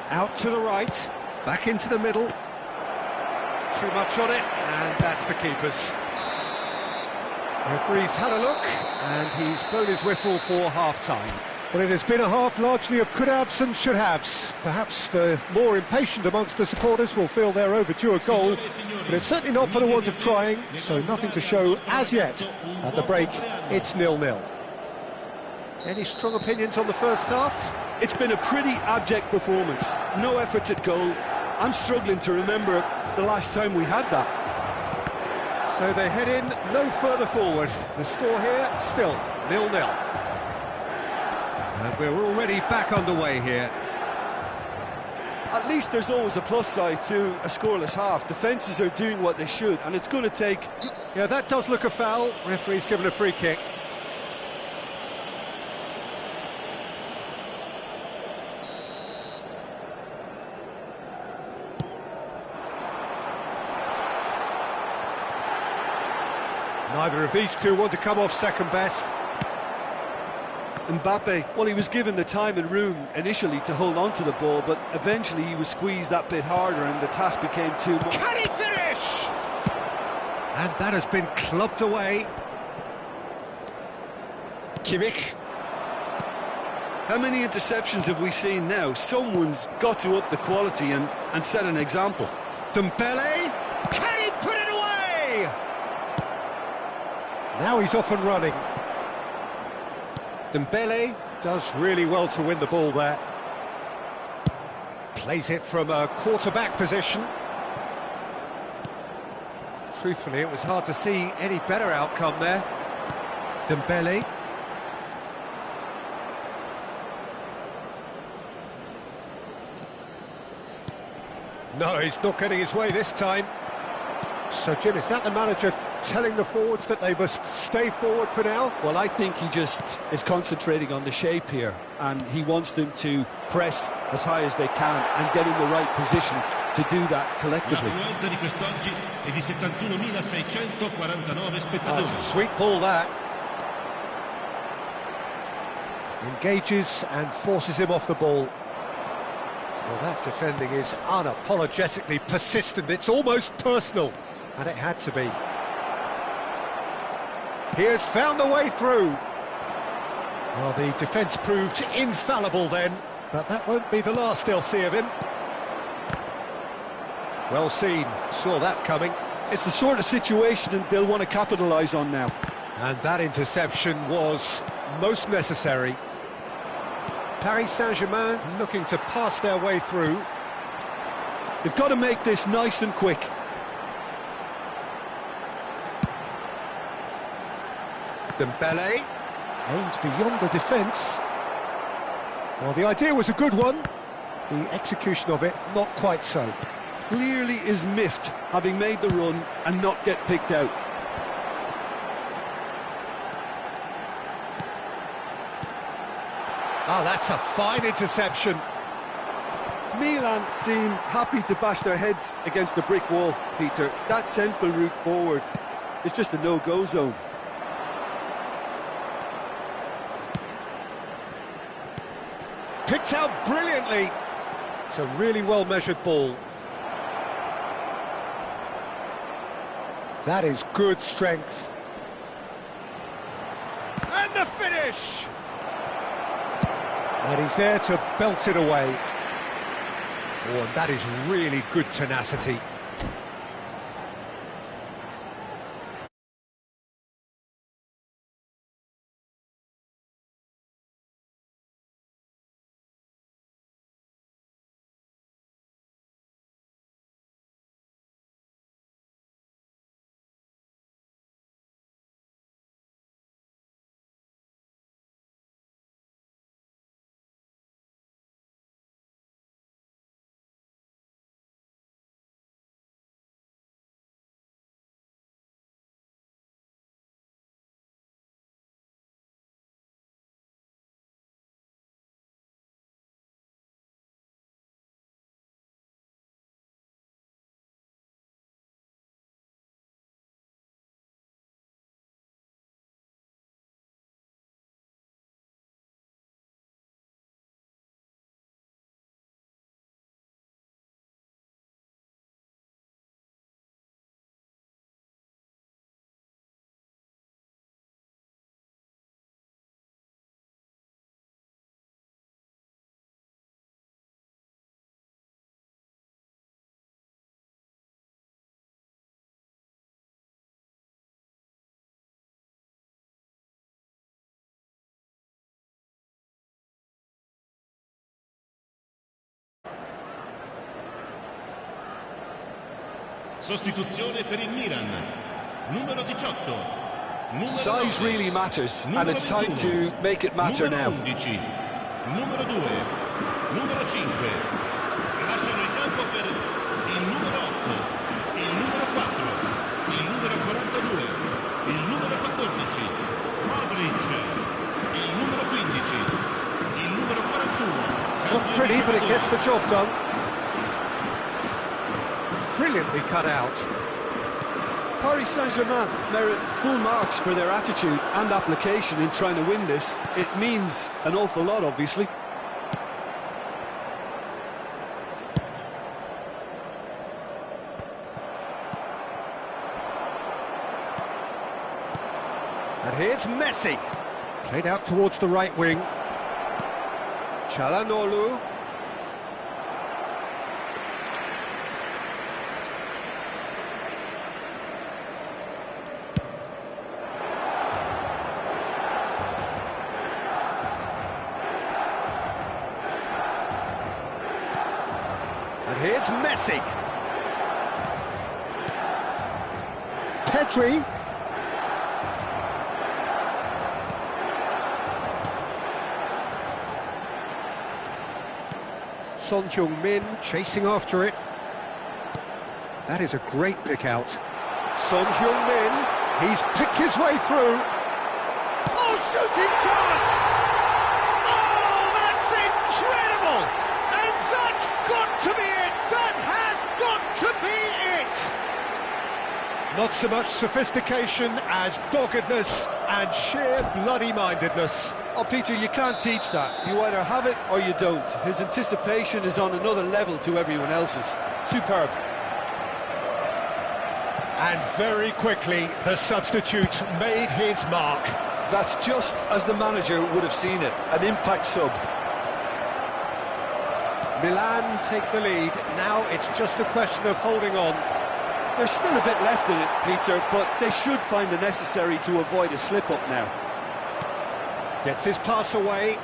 Out to the right. Back into the middle. Too much on it. And that's the keeper's. Referee's had a look, and he's blown his whistle for half-time. Well, it has been a half largely of could-haves and should-haves. Perhaps the more impatient amongst the supporters will feel they're overdue a goal, but it's certainly not for the want of trying, so nothing to show as yet. At the break, it's 0-0. Any strong opinions on the first half? It's been a pretty abject performance. No efforts at goal. I'm struggling to remember the last time we had that. So they head in no further forward. The score here, still 0-0. And we're already back underway here. At least there's always a plus side to a scoreless half. Defences are doing what they should, and it's going to take... Yeah, that does look a foul. Referee's given a free kick. Neither of these two want to come off second best. Mbappe, well, he was given the time and room initially to hold on to the ball, but eventually he was squeezed that bit harder and the task became too much. Can he finish? And that has been clubbed away. Kimmich. How many interceptions have we seen now? Someone's got to up the quality and set an example. Dembele. Can he put it away? Now he's off and running. Dembele does really well to win the ball there. Plays it from a quarterback position. Truthfully, it was hard to see any better outcome there. Dembele. No, he's not getting his way this time. So, Jim, is that the manager telling the forwards that they must stay forward for now? Well, I think he just is concentrating on the shape here, and he wants them to press as high as they can and get in the right position to do that collectively. Oh, it's a sweet ball, that. Engages and forces him off the ball. Well, that defending is unapologetically persistent. It's almost personal, and it had to be. He has found the way through. Well, the defence proved infallible then, but that won't be the last they'll see of him. Well seen, saw that coming. It's the sort of situation they'll want to capitalise on now. And that interception was most necessary. Paris Saint-Germain looking to pass their way through. They've got to make this nice and quick. Dembele aims beyond the defence. Well, the idea was a good one. The execution of it, not quite so. Clearly is miffed, having made the run and not get picked out. Oh, that's a fine interception. Milan seem happy to bash their heads against a brick wall, Peter. That central route forward is just a no-go zone. Picked out brilliantly. It's a really well-measured ball. That is good strength. And the finish! And he's there to belt it away. Oh, and that is really good tenacity. Sostituzione per il Milan. Numero 18. Size really matters, and it's time to make it matter now. Numero 11. Numero 2. Numero 5. Lasciano il campo per il numero 8, il numero 4, il numero 42, il numero 14, Modric, il numero 15, il numero 41. Not pretty, but it gets the job done. Brilliantly cut out. Paris Saint-Germain merit full marks for their attitude and application in trying to win this. It means an awful lot, obviously. And here's Messi. Played out towards the right wing. Çalhanoğlu. And here's Messi. Pedri. Son Heung-min chasing after it. That is a great pick out. Son Heung-min, he's picked his way through. Oh, shooting chance! Oh, that's incredible! And that's got to be it! That has got to be it! Not so much sophistication as doggedness and sheer bloody-mindedness. Oh, Peter, you can't teach that. You either have it or you don't. His anticipation is on another level to everyone else's. Superb. And very quickly, the substitute made his mark. That's just as the manager would have seen it. An impact sub. Milan take the lead. Now it's just a question of holding on. There's still a bit left in it, Peter, but they should find the necessary to avoid a slip-up now. Gets his pass away.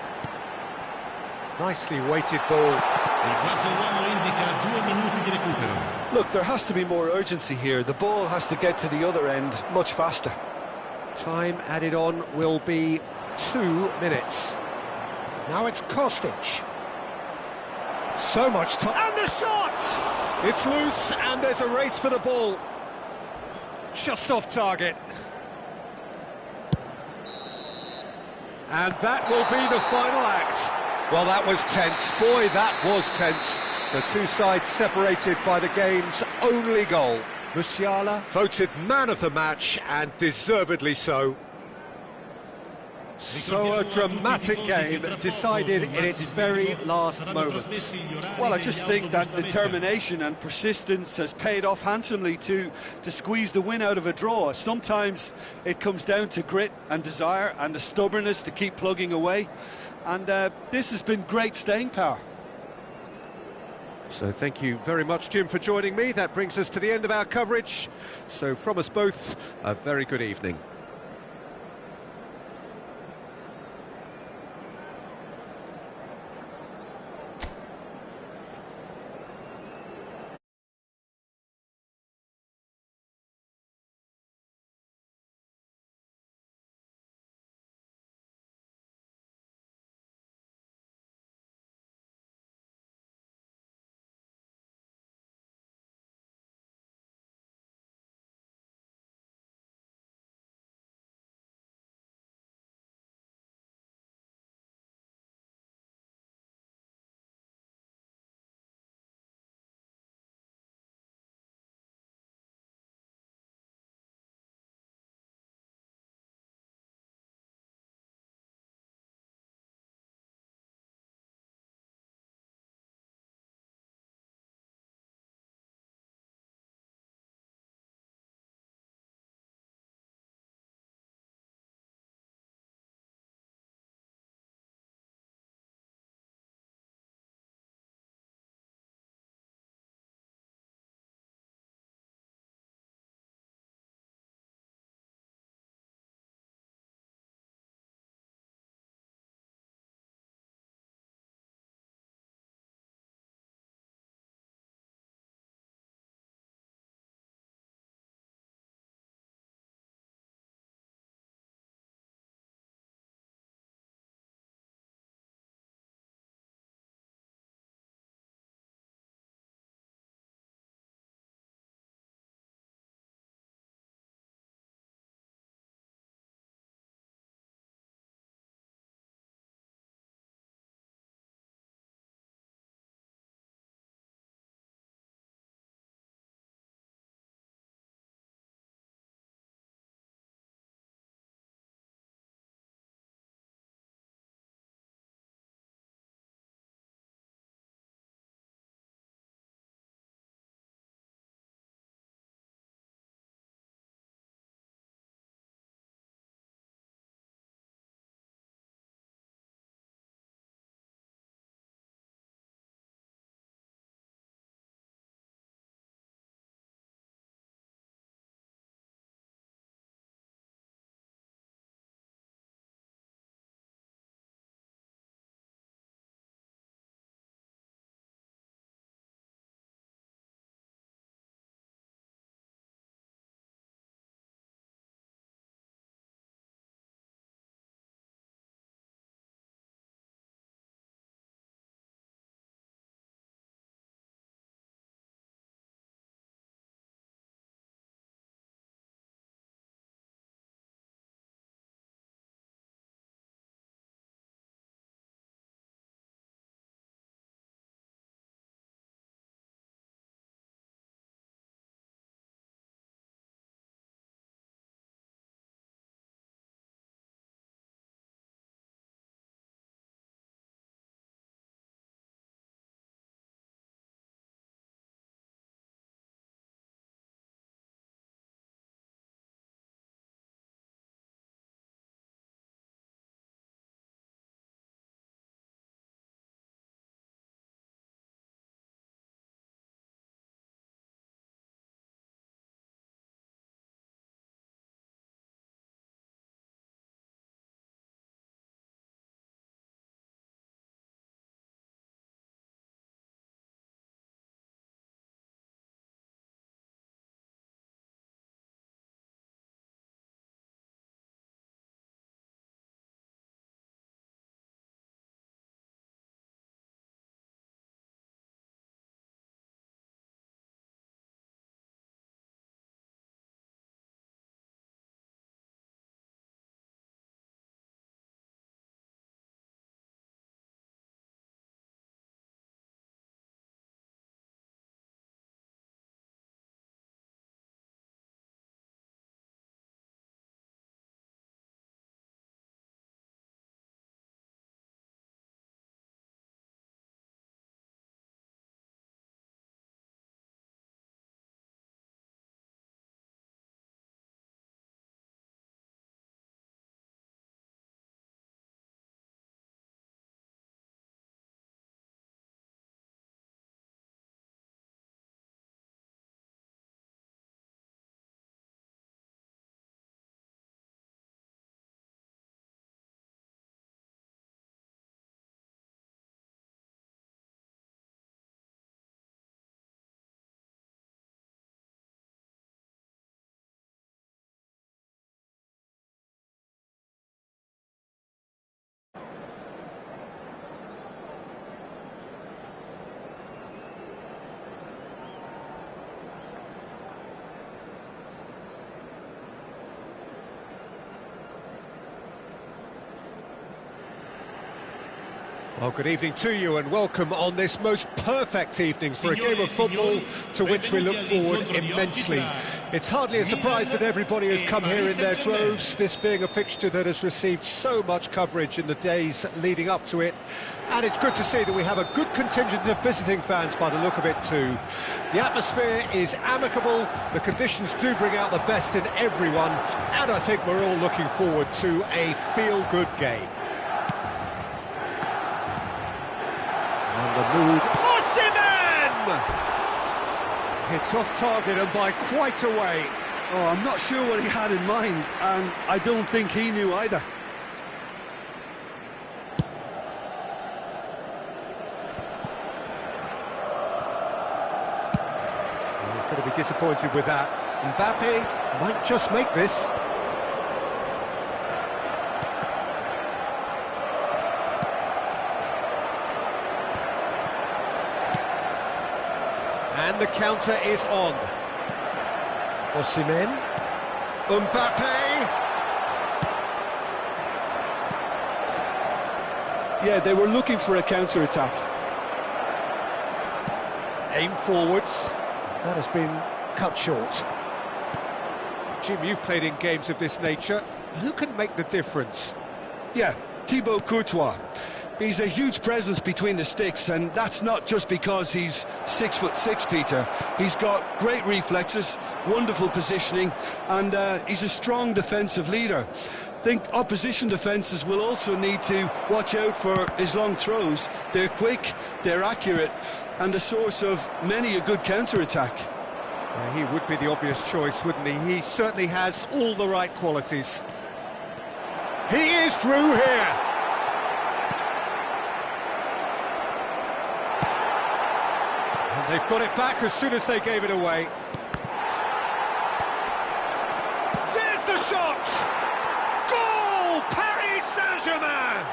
Nicely weighted ball. Il quarto uomo indica 2 minuti di recupero. Look, there has to be more urgency here. The ball has to get to the other end much faster. Time added on will be 2 minutes. Now it's Kostic. So much time. And the shot! It's loose and there's a race for the ball. Just off target. And that will be the final act. Well, that was tense. Boy, that was tense. The two sides separated by the game's only goal. Musiala voted man of the match, and deservedly so. So a dramatic game decided in its very last moments. Well, I just think that determination and persistence has paid off handsomely to squeeze the win out of a draw. Sometimes it comes down to grit and desire and the stubbornness to keep plugging away. And this has been great staying power. So thank you very much, Jim, for joining me. That brings us to the end of our coverage. So from us both, a very good evening. Well, good evening to you and welcome on this most perfect evening for a game of football to which we look forward immensely. It's hardly a surprise that everybody has come here in their droves, this being a fixture that has received so much coverage in the days leading up to it. And it's good to see that we have a good contingent of visiting fans by the look of it too. The atmosphere is amicable, the conditions do bring out the best in everyone, and I think we're all looking forward to a feel-good game. And the mood... Osimhen! It's off target and by quite a way. Oh, I'm not sure what he had in mind, and I don't think he knew either. He's going to be disappointed with that. Mbappe might just make this. And the counter is on. Osimhen. Mbappe. Yeah, they were looking for a counter-attack. Aim forwards. That has been cut short. Jim, you've played in games of this nature. Who can make the difference? Yeah, Thibaut Courtois. He's a huge presence between the sticks, and that's not just because he's 6'6", Peter. He's got great reflexes, wonderful positioning, and he's a strong defensive leader. I think opposition defences will also need to watch out for his long throws. They're quick, they're accurate, and a source of many a good counter-attack. He would be the obvious choice, wouldn't he? He certainly has all the right qualities. He is through here. And they've got it back as soon as they gave it away. There's the shot! Goal! Paris Saint-Germain!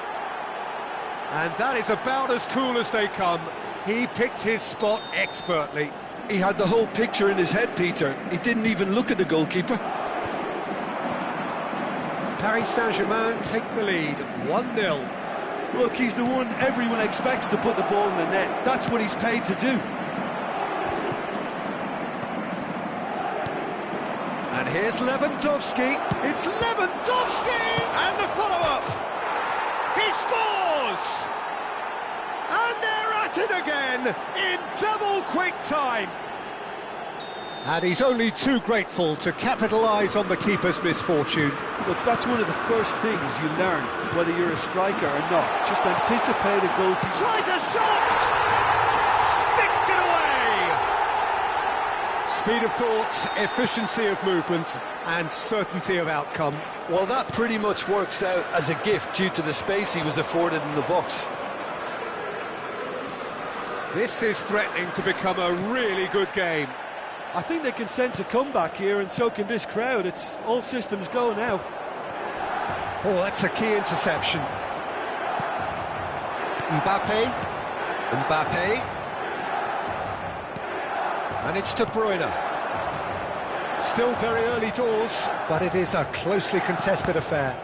And that is about as cool as they come. He picked his spot expertly. He had the whole picture in his head, Peter. He didn't even look at the goalkeeper. Paris Saint-Germain take the lead, 1-0. Look, he's the one everyone expects to put the ball in the net. That's what he's paid to do. And here's Lewandowski. It's Lewandowski! And the follow-up. He scores! And they're at it again in double quick time. And he's only too grateful to capitalise on the keeper's misfortune. Look, that's one of the first things you learn, whether you're a striker or not. Just anticipate a goalkeeper. Tries a shot! Sticks it away! Speed of thought, efficiency of movement, and certainty of outcome. Well, that pretty much works out as a gift due to the space he was afforded in the box. This is threatening to become a really good game. I think they can sense a comeback here, and so can this crowd. It's all systems go now. Oh, that's a key interception. Mbappe. And it's De Bruyne. Still very early doors, but it is a closely contested affair.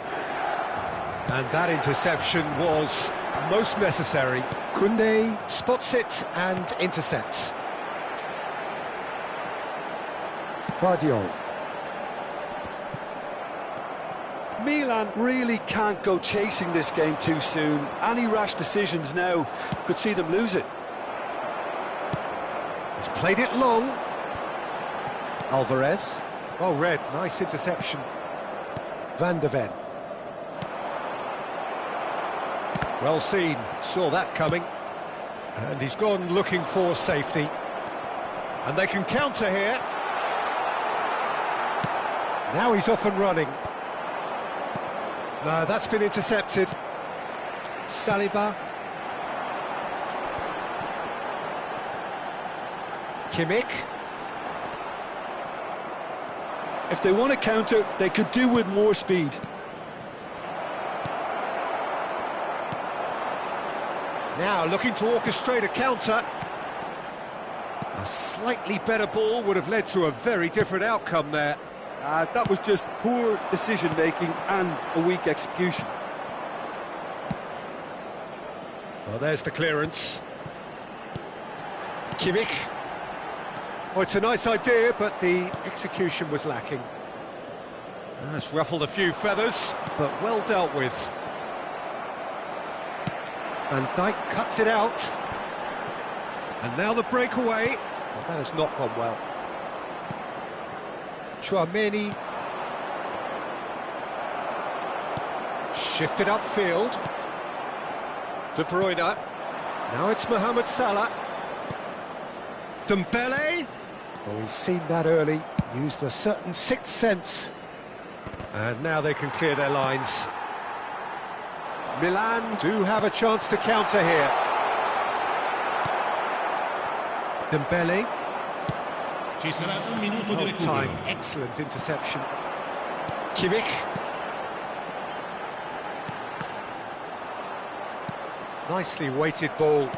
And that interception was most necessary. Koundé spots it and intercepts. Vardiol. Milan really can't go chasing this game too soon. Any rash decisions now could see them lose it. He's played it long. Alvarez. Oh, Red, nice interception. Van de Ven. Well seen, saw that coming. And he's gone looking for safety. And they can counter here. Now he's off and running. No, that's been intercepted. Saliba. Kimmich. If they want to counter, they could do with more speed. Now looking to orchestrate a counter. A slightly better ball would have led to a very different outcome there. That was just poor decision-making and a weak execution. Well, there's the clearance. Kimmich. Oh, it's a nice idea, but the execution was lacking. That's ruffled a few feathers, but well dealt with. Van Dijk cuts it out. And now the breakaway. Well, that has not gone well. Chouameni. Shifted upfield. De Bruyne. Now it's Mohamed Salah. Dembele. Oh, he's seen that early. Used a certain sixth sense. And now they can clear their lines. Milan do have a chance to counter here. Dembele. Ci sarà un minuto di recupero. Time, excellent interception. Kimmich. Nicely weighted ball.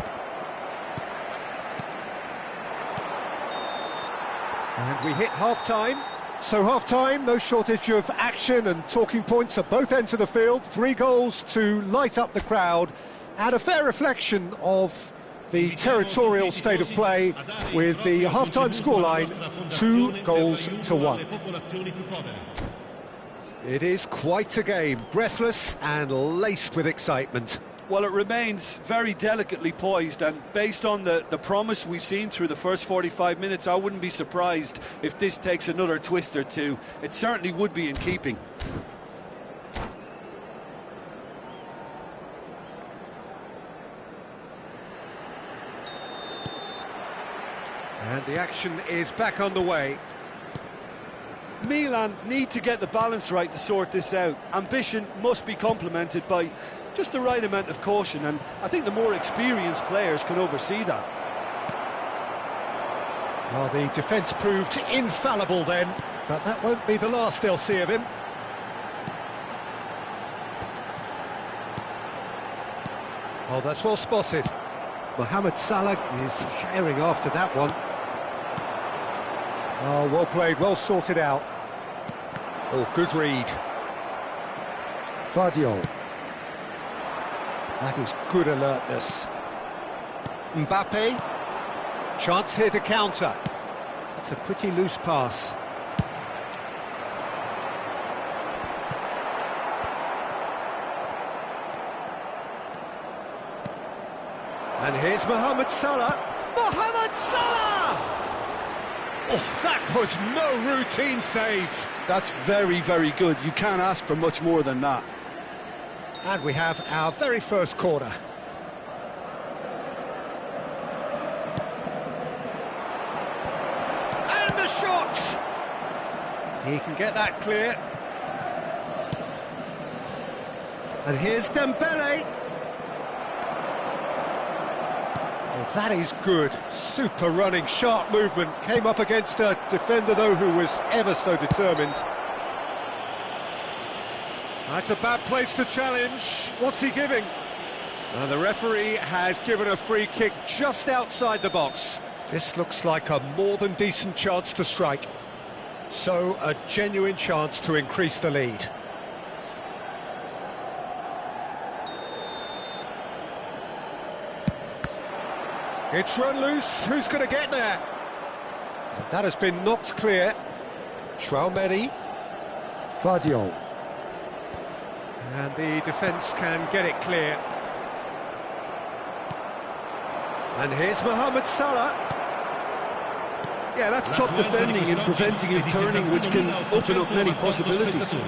And we hit half-time. So half-time, no shortage of action and talking points at both ends of the field. 3 goals to light up the crowd, and a fair reflection of the territorial state of play, with the half-time scoreline 2-1. It is quite a game, breathless and laced with excitement. Well, it remains very delicately poised, and based on the promise we've seen through the first 45 minutes, I wouldn't be surprised if this takes another twist or two. It certainly would be in keeping. And the action is back underway. Milan need to get the balance right to sort this out. Ambition must be complemented by just the right amount of caution, and I think the more experienced players can oversee that. Well, the defence proved infallible then, but that won't be the last they'll see of him. Oh, that's well spotted. Mohamed Salah is herring after that one. Oh, well played, well sorted out. Oh, good read. Vardiol. That is good alertness. Mbappe. Chance here to counter. That's a pretty loose pass. And here's Mohamed Salah. Mohamed Salah! Oh, that was no routine save. That's very, very good. You can't ask for much more than that. And we have our very first corner. And the shot! He can get that clear. And here's Dembele. Oh, that is good. Super running, sharp movement. Came up against a defender, though, who was ever so determined. That's a bad place to challenge. What's he giving? The referee has given a free kick just outside the box. This looks like a more than decent chance to strike. So, a genuine chance to increase the lead. It's run loose. Who's going to get there? And that has been knocked clear. Chouameni. Vardiol. And the defence can get it clear. And here's Mohamed Salah. Yeah, that's top defending and preventing him turning, which can open up many possibilities.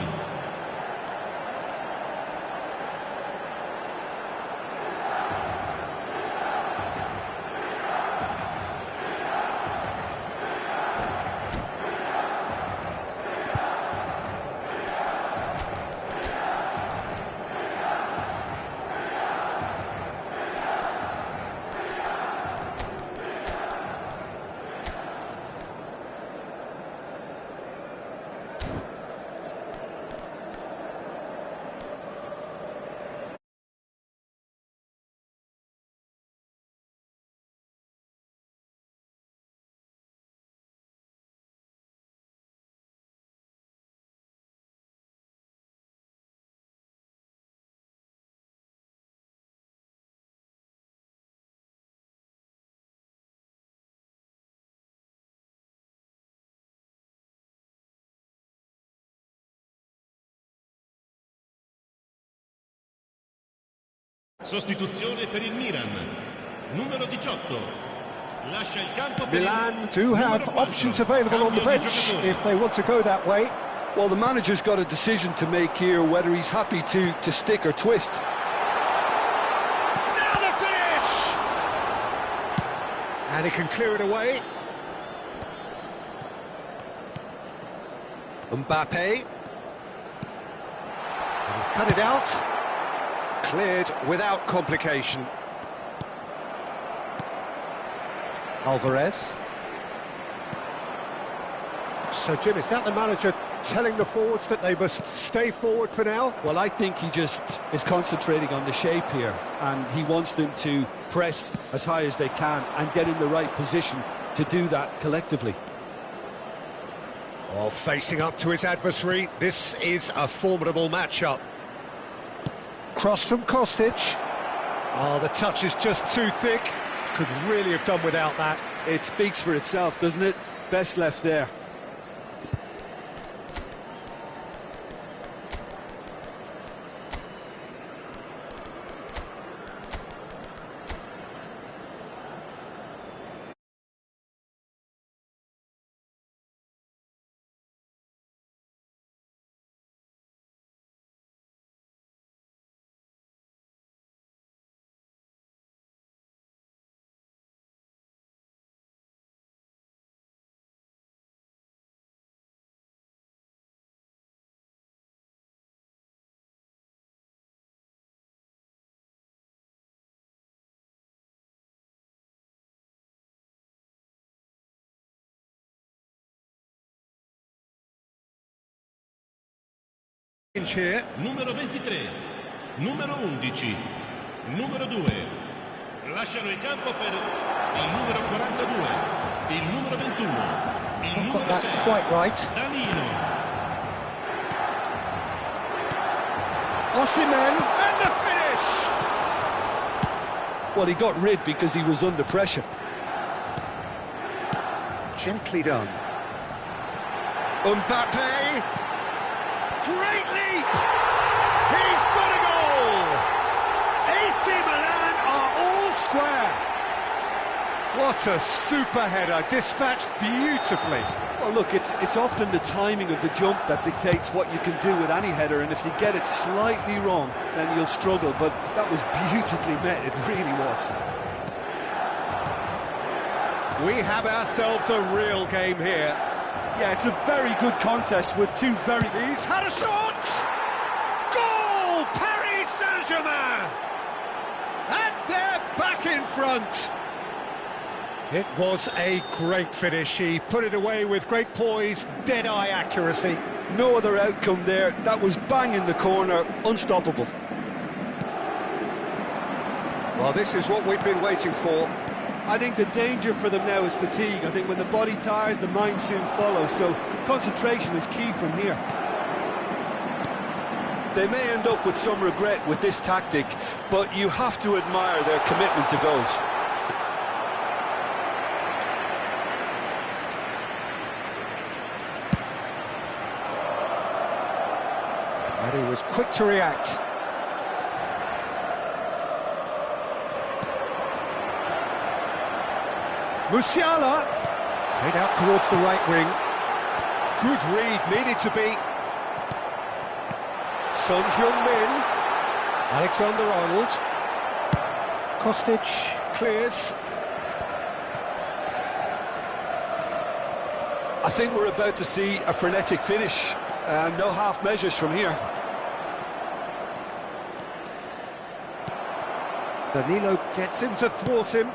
Sostituzione per il Milan. Numero 18. Lascia il campo per Milan do have options available on the bench if they want to go that way. Well, the manager's got a decision to make here, whether he's happy to stick or twist. Now the finish! And he can clear it away. Mbappe. And he's cut it out. Cleared without complication. Alvarez. So, Jim, is that the manager telling the forwards that they must stay forward for now? Well, I think he just is concentrating on the shape here, and he wants them to press as high as they can and get in the right position to do that collectively. Oh, facing up to his adversary, this is a formidable matchup. Cross from Kostic. Oh, the touch is just too thick. Could really have done without that. It speaks for itself, doesn't it? Best left there. Here. numero 23, numero 11, numero 2. Lasciano il campo per il numero 42, il numero 21, il Not numero got that 6, quite right. Danilo. Osimhen, and the finish! Well, he got rid because he was under pressure. Gently done. Mbappe. Great leap! He's got a goal! AC Milan are all square. What a super header, dispatched beautifully. Well, look, it's often the timing of the jump that dictates what you can do with any header, and if you get it slightly wrong, then you'll struggle, but that was beautifully met, it really was. We have ourselves a real game here. Yeah, it's a very good contest with two very... He's had a shot! Goal! Paris Saint-Germain! And they're back in front. It was a great finish. He put it away with great poise, dead-eye accuracy. No other outcome there. That was bang in the corner, unstoppable. Well, this is what we've been waiting for. I think the danger for them now is fatigue. I think when the body tires, the mind soon follows, so concentration is key from here. They may end up with some regret with this tactic, but you have to admire their commitment to goals. And he was quick to react. Musiala, played out towards the right wing. Good read, needed to be. Son Heung-min, Alexander-Arnold. Kostic clears. I think we're about to see a frenetic finish. No half measures from here. Danilo gets him to thwart him.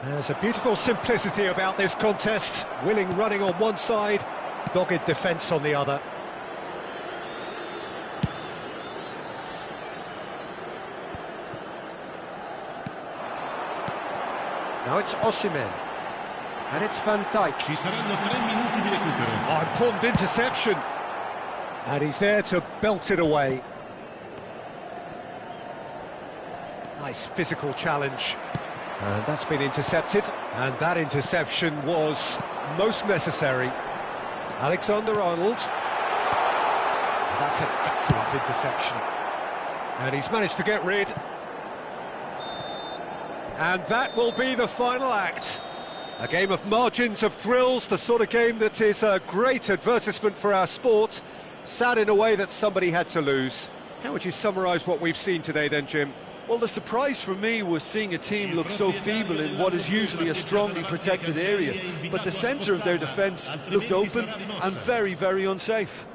There's a beautiful simplicity about this contest. Willing running on one side, dogged defence on the other. Now it's Osimhen. And it's Van Dijk. Ci saranno 3 minuti di recupero. Oh, important interception. And he's there to belt it away. Nice physical challenge. And that's been intercepted. And that interception was most necessary. Alexander-Arnold. That's an excellent interception. And he's managed to get rid. And that will be the final act. A game of margins, of thrills, the sort of game that is a great advertisement for our sport. Sad in a way that somebody had to lose. How would you summarise what we've seen today then, Jim? Well, the surprise for me was seeing a team look so feeble in what is usually a strongly protected area. But the centre of their defence looked open and very, very unsafe.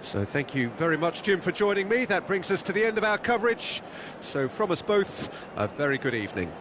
So thank you very much, Jim, for joining me. That brings us to the end of our coverage. So from us both, a very good evening.